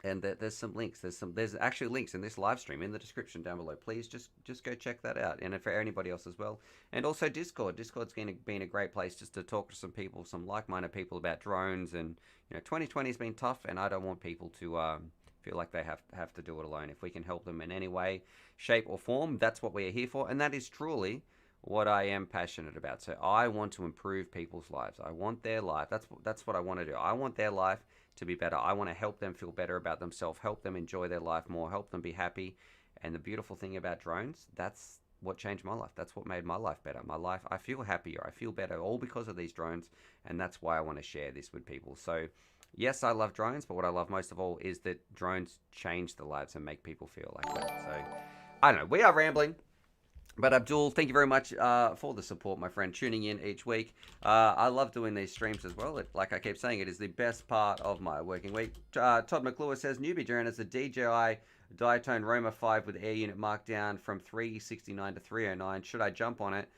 And there's some links. There's actually links in this live stream in the description down below. Please just go check that out. And for anybody else as well. And also Discord. Discord's been a great place just to talk to some people, some like-minded people about drones. And 2020 has been tough, and I don't want people to feel like they have to do it alone. If we can help them in any way, shape, or form, that's what we are here for. And that is truly what I am passionate about. So I want to improve people's lives. I want their life. That's what I want to do. I want their life to be better. I want to help them feel better about themselves, help them enjoy their life more, help them be happy. And the beautiful thing about drones, that's what changed my life. That's what made my life better. I feel happier. I feel better all because of these drones. And that's why I want to share this with people. So yes, I love drones, but what I love most of all is that drones change the lives and make people feel like that. So I don't know. We are rambling. But Abdul, thank you very much for the support, my friend, tuning in each week. I love doing these streams as well. Like I keep saying, it is the best part of my working week. Todd McClure says, newbie drone is a DJI Diatone Roma 5 with air unit markdown from 369 to 309. Should I jump on it?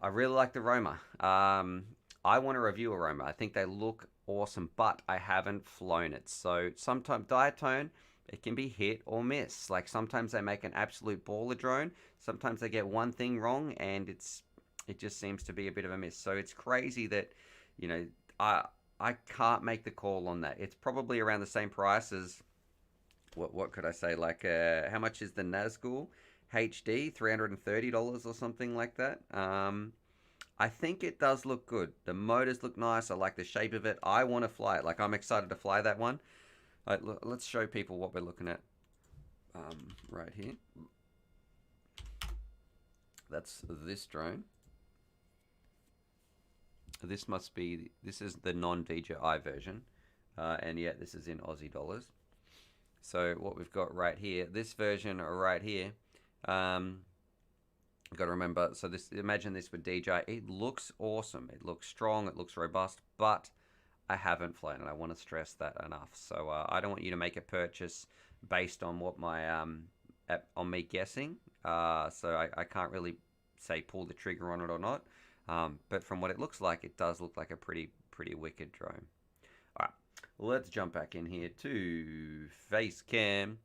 I really like the Roma. I want to review a Roma. I think they look awesome, but I haven't flown it. So sometimes Diatone, it can be hit or miss. Like sometimes they make an absolute baller drone. Sometimes they get one thing wrong and it just seems to be a bit of a miss. So it's crazy that, I can't make the call on that. It's probably around the same price as, what could I say? Like, how much is the Nazgul HD? $330 or something like that. I think it does look good. The motors look nice. I like the shape of it. I want to fly it. Like, I'm excited to fly that one. Let's show people what we're looking at right here. That's this drone. This is the non-DJI version. And yet this is in Aussie dollars. So what we've got right here, this version right here, got to remember, so imagine this with DJI. It looks awesome. It looks strong. It looks robust, but I haven't flown it. I want to stress that enough. So I don't want you to make a purchase based on what my on me guessing. So I can't really say pull the trigger on it or not. But from what it looks like, it does look like a pretty wicked drone. All right, let's jump back in here to face cam.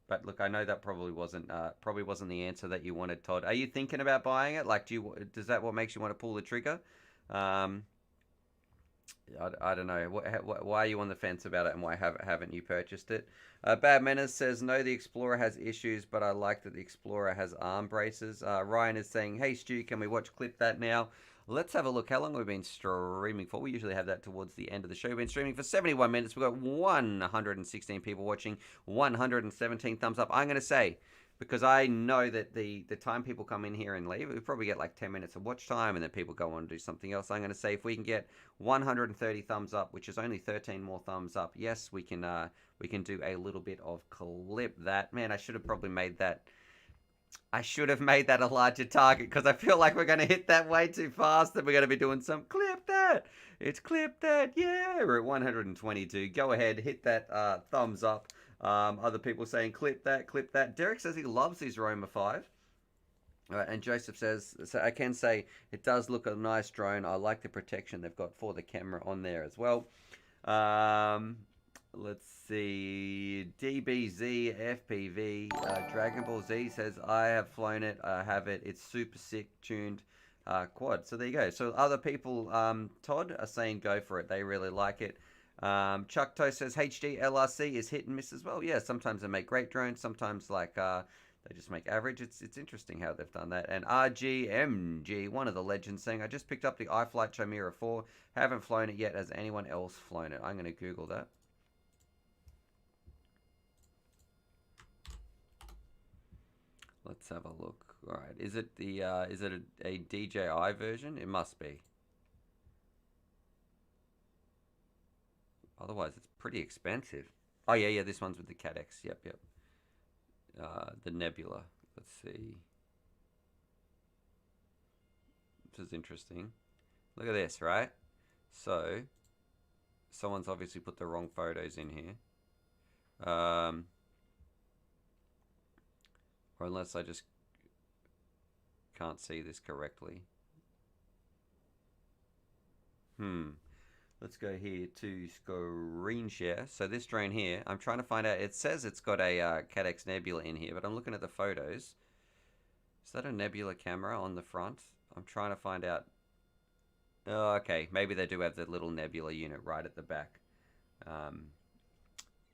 But look, I know that probably wasn't the answer that you wanted, Todd. Are you thinking about buying it? Like, does that what makes you want to pull the trigger? I don't know. Why are you on the fence about it, and why haven't you purchased it? Bad Menace says, no, the Explorer has issues, but I like that the Explorer has arm braces. Ryan is saying, hey, Stu, can we watch clip that now? Let's have a look how long we've been streaming for. We usually have that towards the end of the show. We've been streaming for 71 minutes. We've got 116 people watching, 117 thumbs up. I'm going to say, because I know that the time people come in here and leave, we probably get like 10 minutes of watch time, and then people go on and do something else. I'm going to say if we can get 130 thumbs up, which is only 13 more thumbs up, yes, we can do a little bit of clip that. Man, I should have probably made that. I should have made that a larger target, because I feel like we're going to hit that way too fast, and we're going to be doing some clip that. It's clip that. Yeah, we're at 122. Go ahead, hit that thumbs up. Other people saying clip that, clip that. Derek says he loves his Roma 5. And Joseph says, so I can say it does look a nice drone. I like the protection they've got for the camera on there as well. Let's see. DBZ FPV Dragon Ball Z says, I have flown it. I have it. It's super sick tuned quad. So there you go. So other people, Todd, are saying go for it. They really like it. Chuck Toe says HD LRC is hit and miss as well. Yeah, sometimes they make great drones. Sometimes like they just make average. It's interesting how they've done that. And RGMG, one of the legends, saying, I just picked up the iFlight Chimera 4. Haven't flown it yet. Has anyone else flown it? I'm going to Google that. Let's have a look. All right, is it a DJI version? It must be. Otherwise, it's pretty expensive. Oh yeah, this one's with the Cadex. Yep. The Nebula. Let's see. This is interesting. Look at this, right? So, someone's obviously put the wrong photos in here. Or unless I just can't see this correctly. Let's go here to screen share. So this drone here, I'm trying to find out. It says it's got a Cadex Nebula in here, but I'm looking at the photos. Is that a Nebula camera on the front? I'm trying to find out. Oh, okay, maybe they do have the little Nebula unit right at the back.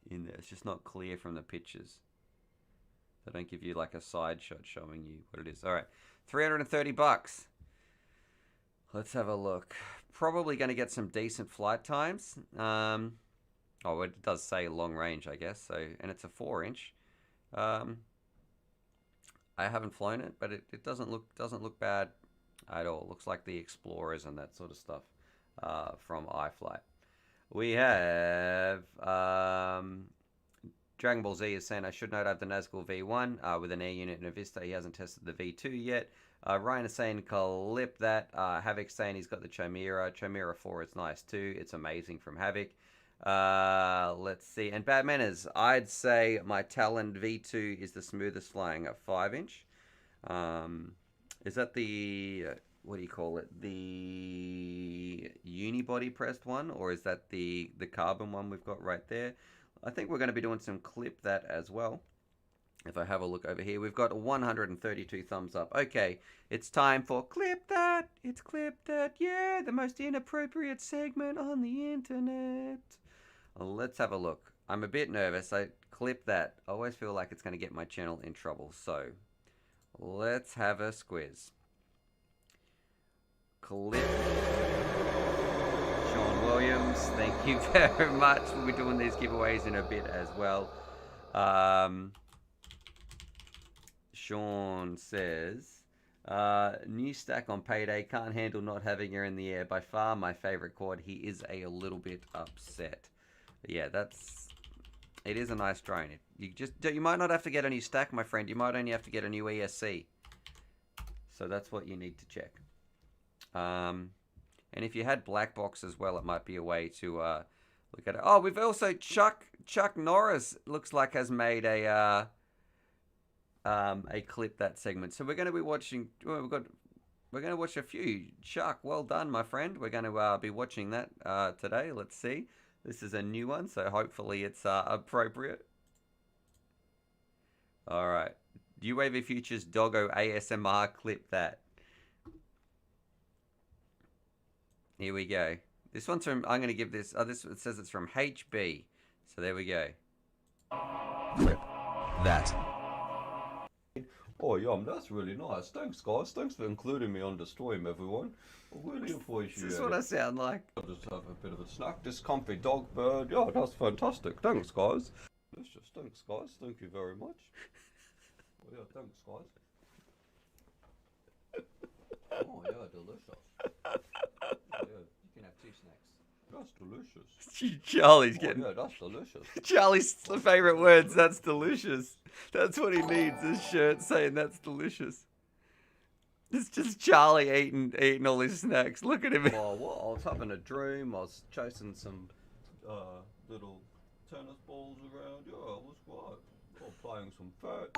In there, it's just not clear from the pictures. They don't give you like a side shot showing you what it is. All right, $330. Let's have a look. Probably going to get some decent flight times. Oh, it does say long range, I guess. So, and it's a 4-inch. I haven't flown it, but it doesn't look bad at all. It looks like the Explorers and that sort of stuff from iFlight. We have Dragon Ball Z is saying, I should note I have the Nazgul V1 with an air unit and a Vista. He hasn't tested the V2 yet. Ryan is saying, clip that. Havoc saying he's got the Chimera. Chimera 4 is nice too. It's amazing from Havoc. Let's see. And Bad Manners, I'd say my Talon V2 is the smoothest flying, a 5-inch. Is that the, what do you call it? The unibody pressed one? Or is that the carbon one we've got right there? I think we're going to be doing some clip that as well. If I have a look over here, we've got 132 thumbs up. Okay, it's time for Clip That. It's Clip That. Yeah, the most inappropriate segment on the internet. Let's have a look. I'm a bit nervous. I clip that. I always feel like it's going to get my channel in trouble. So, let's have a squiz. Clip. Sean Williams, thank you very much. We'll be doing these giveaways in a bit as well. Sean says, new stack on payday. Can't handle not having her in the air. By far my favorite quad. He is a little bit upset. Yeah, it is a nice drone. You might not have to get a new stack, my friend. You might only have to get a new ESC. So that's what you need to check. And if you had black box as well, it might be a way to look at it. Oh, we've also Chuck Norris looks like has made a clip that segment. So we're going to be watching. We're going to watch a few. Chuck, well done, my friend. We're going to be watching that today. Let's see. This is a new one, so hopefully it's appropriate. All right, UAVPOOCHES Doggo ASMR clip that. Here we go. This one's from. I'm going to give this. This it says it's from HB. So there we go. Clip that. Oh, yum, that's really nice. Thanks, guys. Thanks for including me on the stream, everyone. I really appreciate it. This is what I sound like. I'll just have a bit of a snack. This comfy dog bird. Yeah, that's fantastic. Thanks, guys. Delicious. Thanks, guys. Thank you very much. Oh, yeah, thanks, guys. Oh, yeah, delicious. Oh, yeah, you can have 2 snacks. That's delicious. Charlie's getting... yeah, that's delicious. Charlie's favourite words, that's delicious. That's what he needs, his shirt saying that's delicious. It's just Charlie eating all his snacks. Look at him. Oh, well, I was having a dream. I was chasing some little tennis balls around. Yeah, it was great. Oh, playing some fat.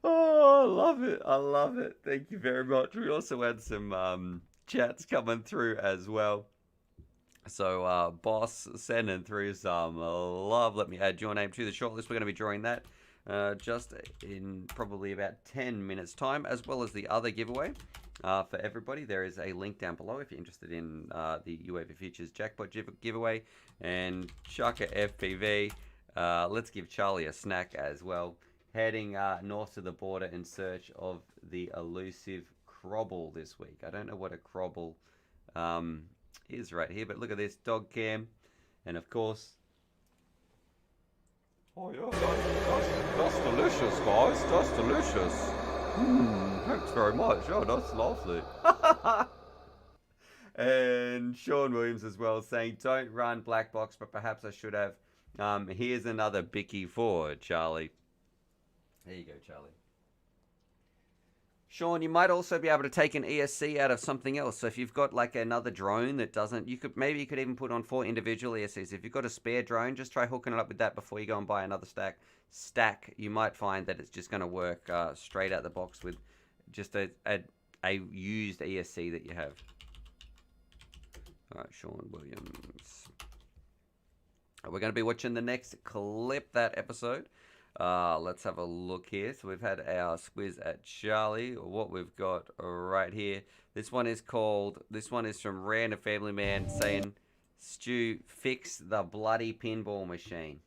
Oh, I love it. I love it. Thank you very much. We also had some chats coming through as well. So, boss sending through some love. Let me add your name to the shortlist. We're going to be drawing that just in probably about 10 minutes time, as well as the other giveaway for everybody. There is a link down below if you're interested in the UAVPOOCHES jackpot giveaway and Chucker FPV. Let's give Charlie a snack as well. Heading north to the border in search of the elusive crobble this week. I don't know what a crobble is right here, but look at this dog cam, and of course, oh yeah, that's delicious, guys. That's delicious. Thanks very much. Oh, that's lovely. And Sean Williams as well saying, don't run black box, but perhaps I should have. Here's another Bicky for Charlie. There you go, Charlie. Sean, you might also be able to take an ESC out of something else. So if you've got like another drone that doesn't, you could even put on 4 individual ESCs. If you've got a spare drone, just try hooking it up with that before you go and buy another stack. You might find that it's just going to work straight out the box with just a used ESC that you have. All right, Sean Williams. We're going to be watching the next clip that episode. Let's have a look here. So we've had our squiz at Charlie. What we've got right here. This one is from Random Family Man saying, Stu, fix the bloody pinball machine.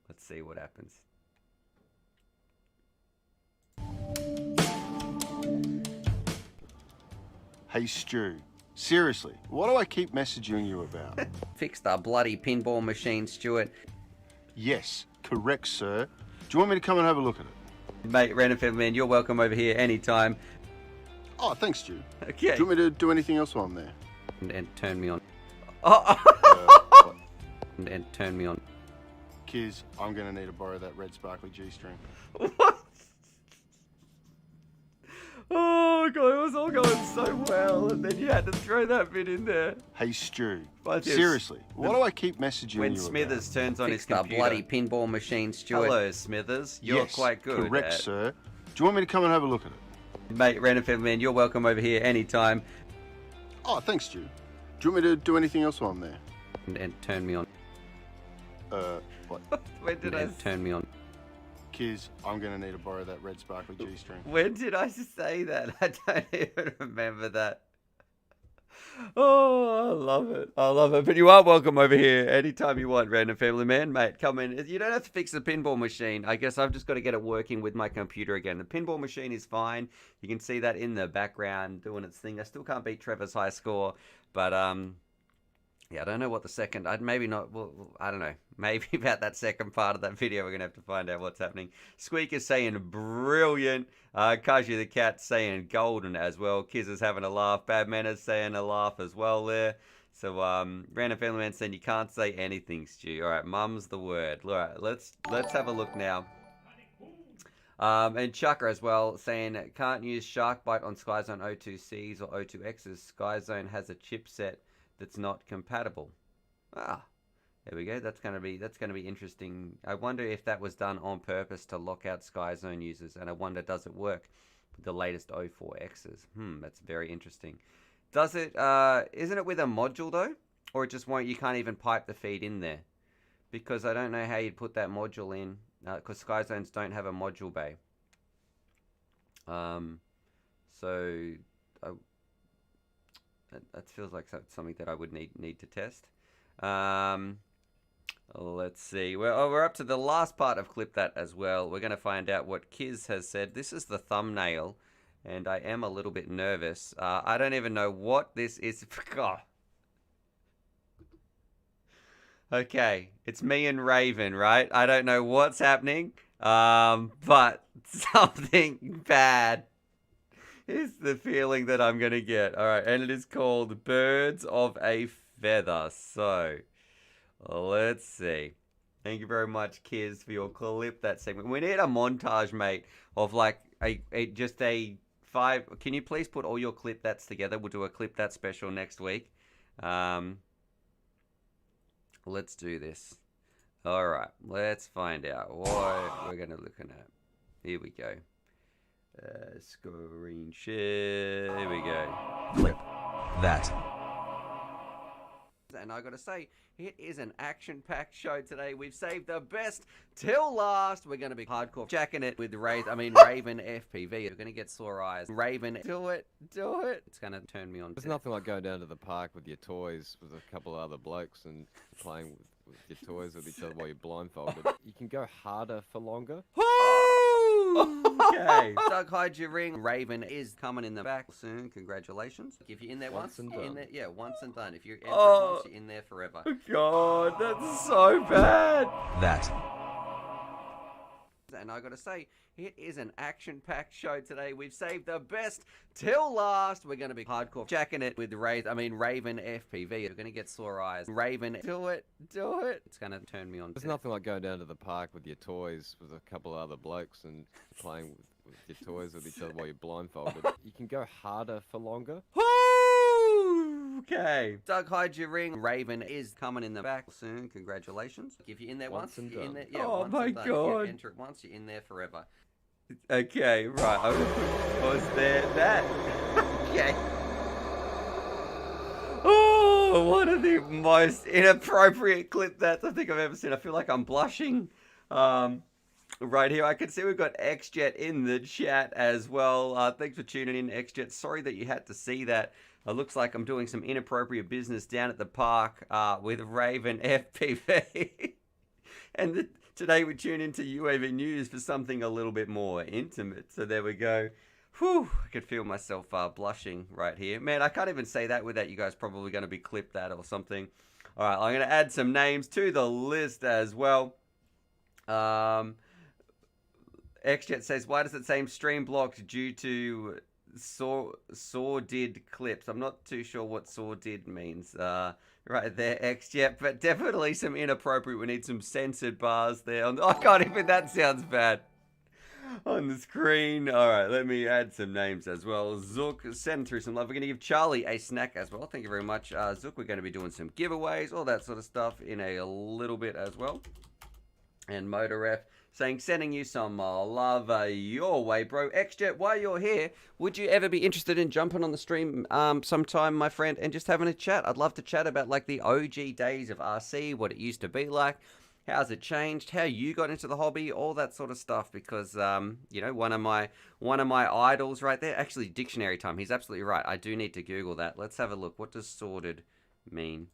Let's see what happens. Hey Stu, seriously, what do I keep messaging you about? Fix the bloody pinball machine, Stuart. Yes, correct, sir. Do you want me to come and have a look at it? Mate, Random Family Man, you're welcome over here anytime. Oh, thanks, Stu. Okay. Do you want me to do anything else while I'm there? And turn me on. Oh. And turn me on. Kiz, I'm going to need to borrow that red sparkly G-string. What? Oh, God, it was all going so well, and then you had to throw that bit in there. Hey, Stu, But yes, seriously, what do I keep messaging when you Smithers about? turns on Fix his the computer. bloody pinball machine, Stuart. Hello, Smithers. You're Yes, quite good correct, at... sir. Do you want me to come and have a look at it? Mate, Random Family Man, you're welcome over here anytime. Oh, thanks, Stu. Do you want me to do anything else while I'm there? And turn me on. What? When did I turn me on? Kiz, I'm gonna need to borrow that red sparkly G-string. When did I say that? I don't even remember that. Oh, I love it. I love it. But you are welcome over here anytime you want, Random Family Man. Mate, come in. You don't have to fix the pinball machine. I guess I've just got to get it working with my computer again. The pinball machine is fine. You can see that in the background doing its thing. I still can't beat Trevor's high score. But, yeah, I don't know what the second... maybe not... Well, I don't know. Maybe about that second part of that video, we're going to have to find out what's happening. Squeak is saying brilliant. Kaji the Cat saying golden as well. Kiz is having a laugh. Bad Manners saying a laugh as well there. So, Random Family Man saying you can't say anything, Stu. All right, mum's the word. All right, let's have a look now. And Chucker as well saying can't use Shark Bite on Skyzone O2Cs or O2Xs. Skyzone has a chipset that's not compatible. There we go. That's gonna be interesting. I wonder if that was done on purpose to lock out Skyzone users, and I wonder does it work with the latest O4Xs? That's very interesting. Does it? Isn't it with a module though, or it just won't? You can't even pipe the feed in there, because I don't know how you'd put that module in, because Skyzones don't have a module bay. So. That feels like something that I would need to test. Let's see. We're up to the last part of Clip That as well. We're going to find out what Kiz has said. This is the thumbnail, and I am a little bit nervous. I don't even know what this is. Okay, it's me and Raven, right? I don't know what's happening, but something bad is the feeling that I'm going to get. All right, and it is called Birds of a Feather. So, let's see. Thank you very much, Kiz, for your Clip That segment. We need a montage, mate, of like just a 5... Can you please put all your Clip That's together? We'll do a Clip That special next week. Let's do this. All right, let's find out what we're going to look at. Here we go. Screen share. Here we go. Clip That. And I gotta say, it is an action-packed show today. We've saved the best till last. We're gonna be hardcore jacking it with Raven FPV. You're gonna get sore eyes. Raven, do it. It's gonna turn me on. There's nothing like going down to the park with your toys with a couple of other blokes and playing with your toys with each other while you're blindfolded. You can go harder for longer. Okay. Doug, hide your ring. Raven is coming in the back soon. Congratulations. If you're in there once and you're in done. there. Yeah, once and done. If you're in once, you're in there forever. God, that's so bad. That. And I gotta say, it is an action-packed show today. We've saved the best till last. We're gonna be hardcore jacking it with Raven FPV. You're gonna get sore eyes. Raven, do it. It's gonna turn me on. There's nothing like going down to the park with your toys with a couple of other blokes and playing with your toys with each other while you're blindfolded. You can go harder for longer. Okay. Doug, hide your ring. Raven is coming in the back soon. Congratulations. If you're in there once and you're in done. there. Yeah, Oh once my and done. If God. you enter it once, you're in there forever. Okay, right. I'm gonna pause there. That. Okay. Oh, one of the most inappropriate Clip That's I think I've ever seen. I feel like I'm blushing. Right here, I can see we've got XJet in the chat as well. Thanks for tuning in, XJet. Sorry that you had to see that. Looks like I'm doing some inappropriate business down at the park with Raven FPV. And today we tune into UAV News for something a little bit more intimate. So there we go. Whew, I could feel myself blushing right here. Man, I can't even say that without you guys probably going to be clipped that or something. All right, I'm going to add some names to the list as well. XJet says, why does it say stream blocked due to sordid clips? I'm not too sure what sordid means right there, XJet, but definitely some inappropriate. We need some censored bars there. I can't even, that sounds bad on the screen. All right, let me add some names as well. Zook, send through some love. We're going to give Charlie a snack as well. Thank you very much, Zook. We're going to be doing some giveaways, all that sort of stuff in a little bit as well. And MotorRef saying, sending you some love your way, bro. XJet, while you're here, would you ever be interested in jumping on the stream sometime, my friend, and just having a chat? I'd love to chat about like the OG days of RC, what it used to be like. how's it changed, how you got into the hobby, all that sort of stuff. Because you know, one of my idols right there. Actually, dictionary time. He's absolutely right. I do need to Google that. Let's have a look. What does sorted mean?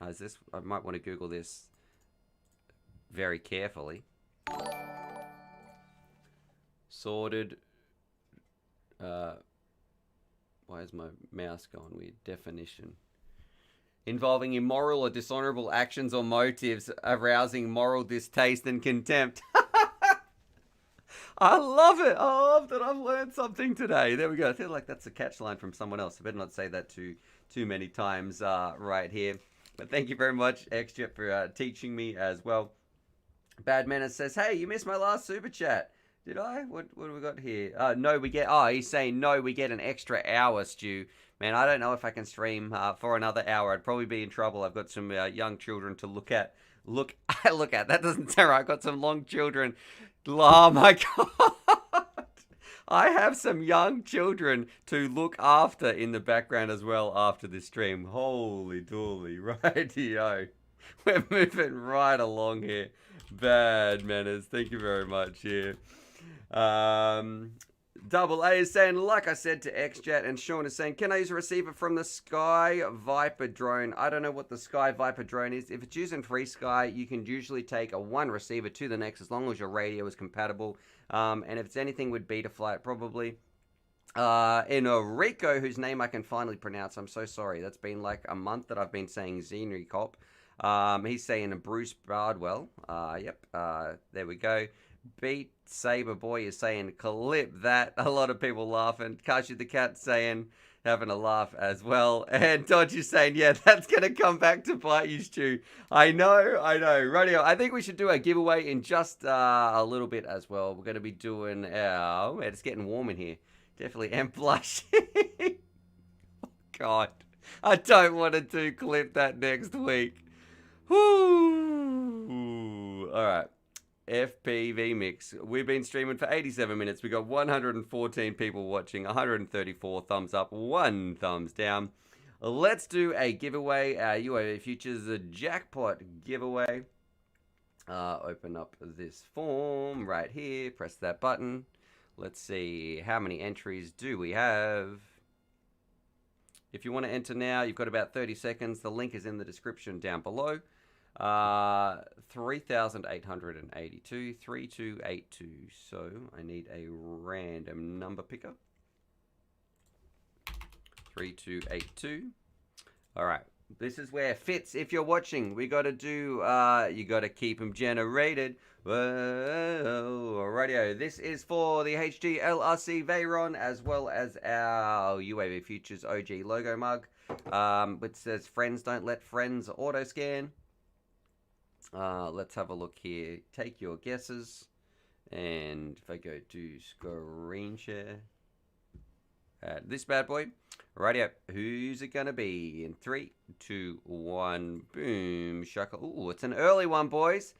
Is this? I might want to Google this very carefully. Sorted. Why is my mouse going weird? Definition. Involving immoral or dishonorable actions or motives arousing moral distaste and contempt. I love it. I love that I've learned something today. There we go. I feel like that's a catch line from someone else. I better not say that too many times right here. But thank you very much, XJet, for teaching me as well. Bad Menace says, hey, you missed my last super chat. Did I? What have we got here? No, we get... Oh, he's saying, no, we get an extra hour, Stu. Man, I don't know if I can stream for another hour. I'd probably be in trouble. I've got some young children to look at. Look at. That doesn't sound right. I've got some long children. Oh, my God. I have some young children to look after in the background as well after this stream. Holy dooly. Rightio. We're moving right along here. Bad Manners. Thank you very much here. Double A is saying, like I said to XJet, and Sean is saying, can I use a receiver from the Sky Viper drone? I don't know what the Sky Viper drone is. If it's using Free Sky, you can usually take one receiver to the next as long as your radio is compatible. And if it's anything with Betaflight, probably. Enrico, whose name I can finally pronounce, I'm so sorry. That's been like a month that I've been saying Zenry Cop. He's saying Bruce Bardwell. Yep, there we go. Beat Saber Boy is saying clip that. A lot of people laughing. Kashi the Cat saying having a laugh as well. And Dodgy saying, yeah, that's going to come back to bite you, Stu. I know. Radio, I think we should do a giveaway in just a little bit as well. We're going to be doing our... It's getting warm in here. Definitely am blushing. Oh, God. I don't want to do clip that next week. Whoo. All right. FPV mix. We've been streaming for 87 minutes. We got 114 people watching, 134 thumbs up, 1 thumbs down. Let's do a giveaway. UAV Futures jackpot giveaway. Open up this form right here. Press that button. Let's see how many entries do we have. If you want to enter now, you've got about 30 seconds. The link is in the description down below. 3,882, 3282. So I need a random number picker. 3282. All right. This is where Fitz, if you're watching, we got to do, you got to keep them generated. Whoa, radio. This is for the HD LRC Veyron as well as our UAV Futures OG logo mug, which says friends don't let friends auto scan. Let's have a look here. Take your guesses. And if I go to screen share, this bad boy. Radio. Who's it going to be? In 3, 2, 1. Boom. Shaka. Ooh, it's an early one, boys.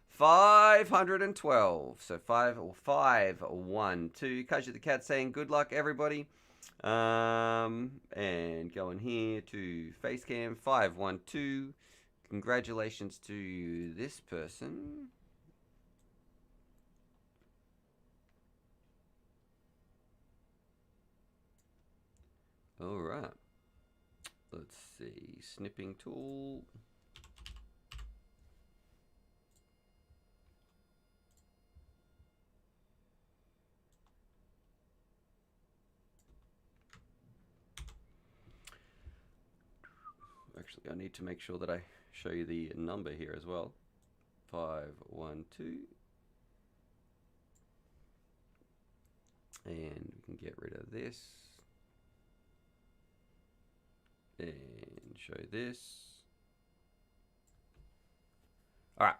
512. So 512. Kaji the Cat saying good luck, everybody. And going here to Facecam. 512. Congratulations to this person. All right. Let's see. Snipping tool. Actually, I need to make sure that I show you the number here as well. 512. And we can get rid of this. And show this. All right.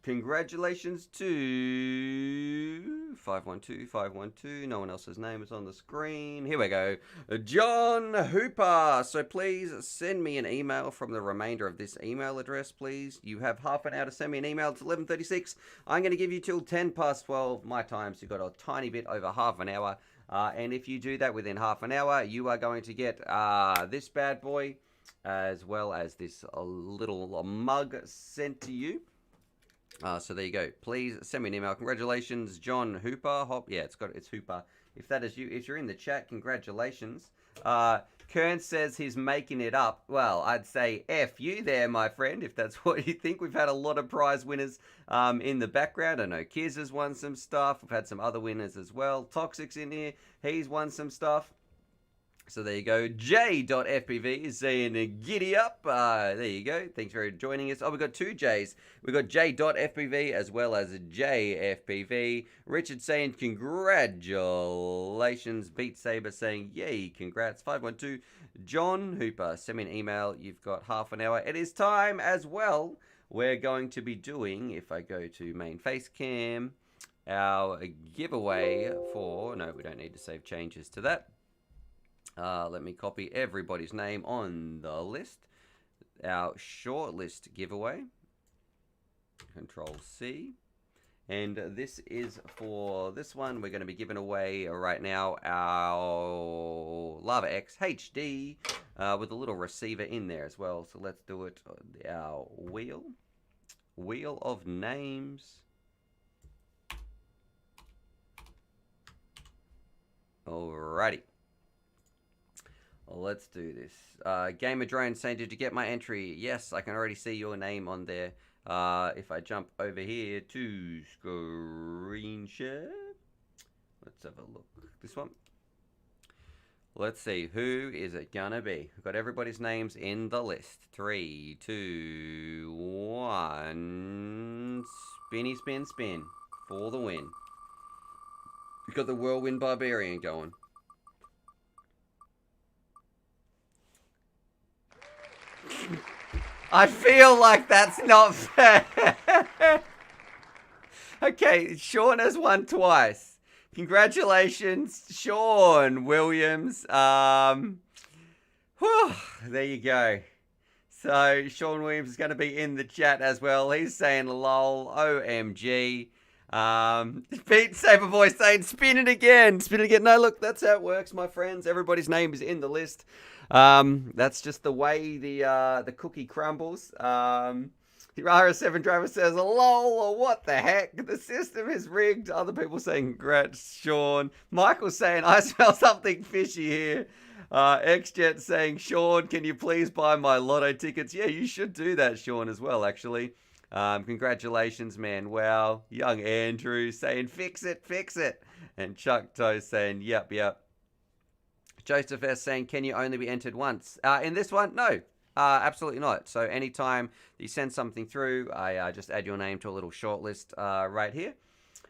Congratulations to 512. No one else's name is on the screen. Here we go. John Hooper. So please send me an email from the remainder of this email address, please. You have half an hour to send me an email. It's 11:36. I'm going to give you till 12 my time. So you've got a tiny bit over half an hour. And if you do that within half an hour, you are going to get this bad boy as well as this little mug sent to you. So there you go. Please send me an email. Congratulations, John Hooper. Yeah, it's Hooper. If that is you, if you're in the chat, congratulations. Kern says he's making it up. Well, I'd say F you there, my friend, if that's what you think. We've had a lot of prize winners in the background. I know Kiz has won some stuff. We've had some other winners as well. Toxic's in here. He's won some stuff. So there you go. J.FPV is saying giddy up. There you go. Thanks for joining us. Oh, we've got two J's. We've got J.FPV as well as JFPV. Richard saying congratulations. Beat Saber saying yay, congrats. 512. John Hooper, send me an email. You've got half an hour. It is time as well. We're going to be doing, if I go to main face cam, our giveaway for, no, we don't need to save changes to that. Let me copy everybody's name on the list. Our shortlist giveaway. Control C. And this is for this one. We're going to be giving away right now our Lava X HD with a little receiver in there as well. So let's do it. Our wheel of names. Alrighty. Let's do this. Gamer Drone saying, did you get my entry? Yes, I can already see your name on there. If I jump over here to screen share, let's have a look. This one. Let's see, who is it gonna be? We've got everybody's names in the list. 3, 2, 1. Spinny, spin, spin for the win. We've got the Whirlwind Barbarian going. I feel like that's not fair. Okay, Sean has won twice. Congratulations, Sean Williams. There you go. So Sean Williams is going to be in the chat as well. He's saying lol, OMG. Pete Saberboy saying spin it again. Spin it again. No, look, that's how it works, my friends. Everybody's name is in the list. That's just the way the cookie crumbles. The RS7 driver says, lol, what the heck? The system is rigged. Other people saying, congrats, Sean. Michael saying, I smell something fishy here. XJet saying, Sean, can you please buy my lotto tickets? Yeah, you should do that, Sean, as well, actually. Congratulations, man. Wow. Young Andrew saying, fix it, fix it. And Chuck Toe saying, yep. Joseph S. saying, can you only be entered once? In this one, no, absolutely not. So anytime you send something through, I just add your name to a little shortlist right here.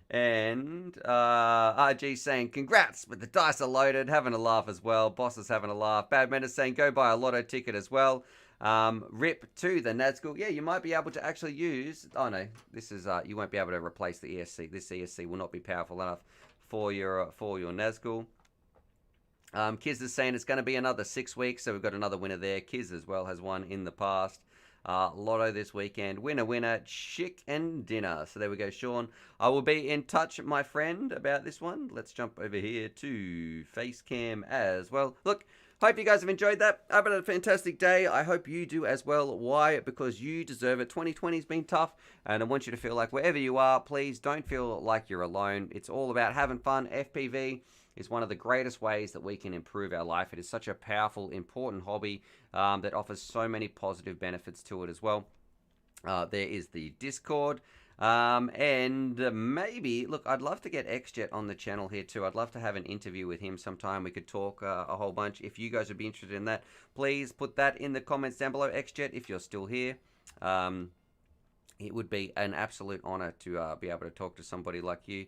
And RG saying, congrats, but the dice are loaded, having a laugh as well. Boss is having a laugh. Bad Men is saying, go buy a lotto ticket as well. Rip to the Nazgul. Yeah, you might be able to actually use, oh no, this is, you won't be able to replace the ESC. This ESC will not be powerful enough for your Nazgul. Kiz is saying it's going to be another 6 weeks, so we've got another winner there. Kiz as well has won in the past. Lotto this weekend. Winner, chicken dinner. So there we go, Sean. I will be in touch, my friend, about this one. Let's jump over here to Facecam as well. Look, hope you guys have enjoyed that. I've had a fantastic day. I hope you do as well. Why? Because you deserve it. 2020's been tough, and I want you to feel like wherever you are, please don't feel like you're alone. It's all about having fun. FPV is one of the greatest ways that we can improve our life. It is such a powerful, important hobby that offers so many positive benefits to it as well. There is the Discord. And maybe, look, I'd love to get XJet on the channel here too. I'd love to have an interview with him sometime. We could talk a whole bunch. If you guys would be interested in that, please put that in the comments down below. XJet, if you're still here. It would be an absolute honor to be able to talk to somebody like you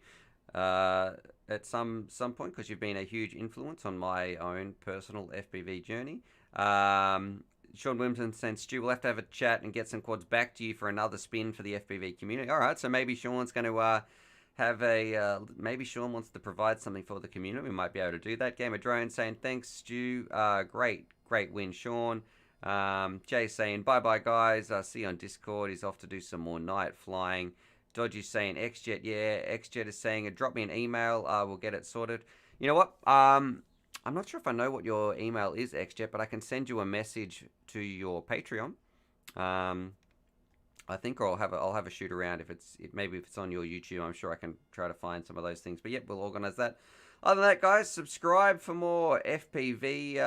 at some point, because you've been a huge influence on my own personal FPV journey. Sean Williamson saying, Stu, we'll have to have a chat and get some quads back to you for another spin for the FPV community. All right, so maybe Sean's going to have a, maybe Sean wants to provide something for the community. We might be able to do that. Gamer Drone saying, thanks, Stu. Great win, Sean. Jay saying, bye-bye, guys. See you on Discord. He's off to do some more night flying. Dodgy saying, XJet, yeah. XJet is saying, drop me an email. We'll get it sorted. You know what? I'm not sure if I know what your email is, XJet, but I can send you a message to your Patreon. I I think, or I'll have a shoot around maybe if it's on your YouTube. I'm sure I can try to find some of those things. But yep, we'll organize that. Other than that, guys, subscribe for more FPV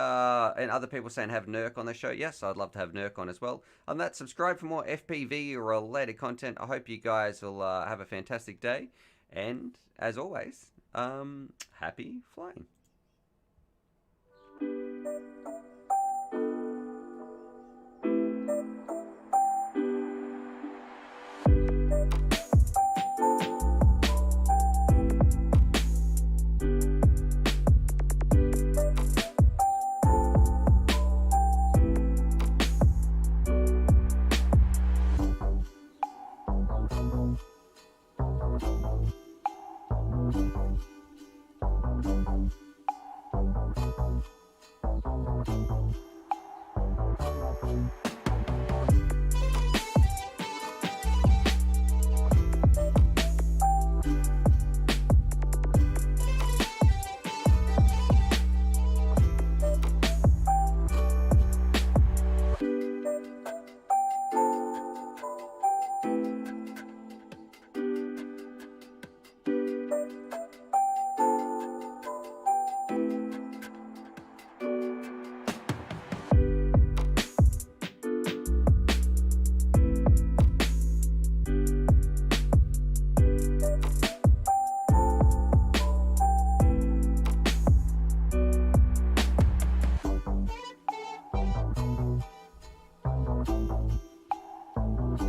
and other people saying have Nurk on the show. Yes, I'd love to have Nurk on as well. Other than that, subscribe for more FPV related content. I hope you guys will have a fantastic day. And as always, happy flying.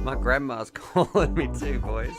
My grandma's calling me too, boys.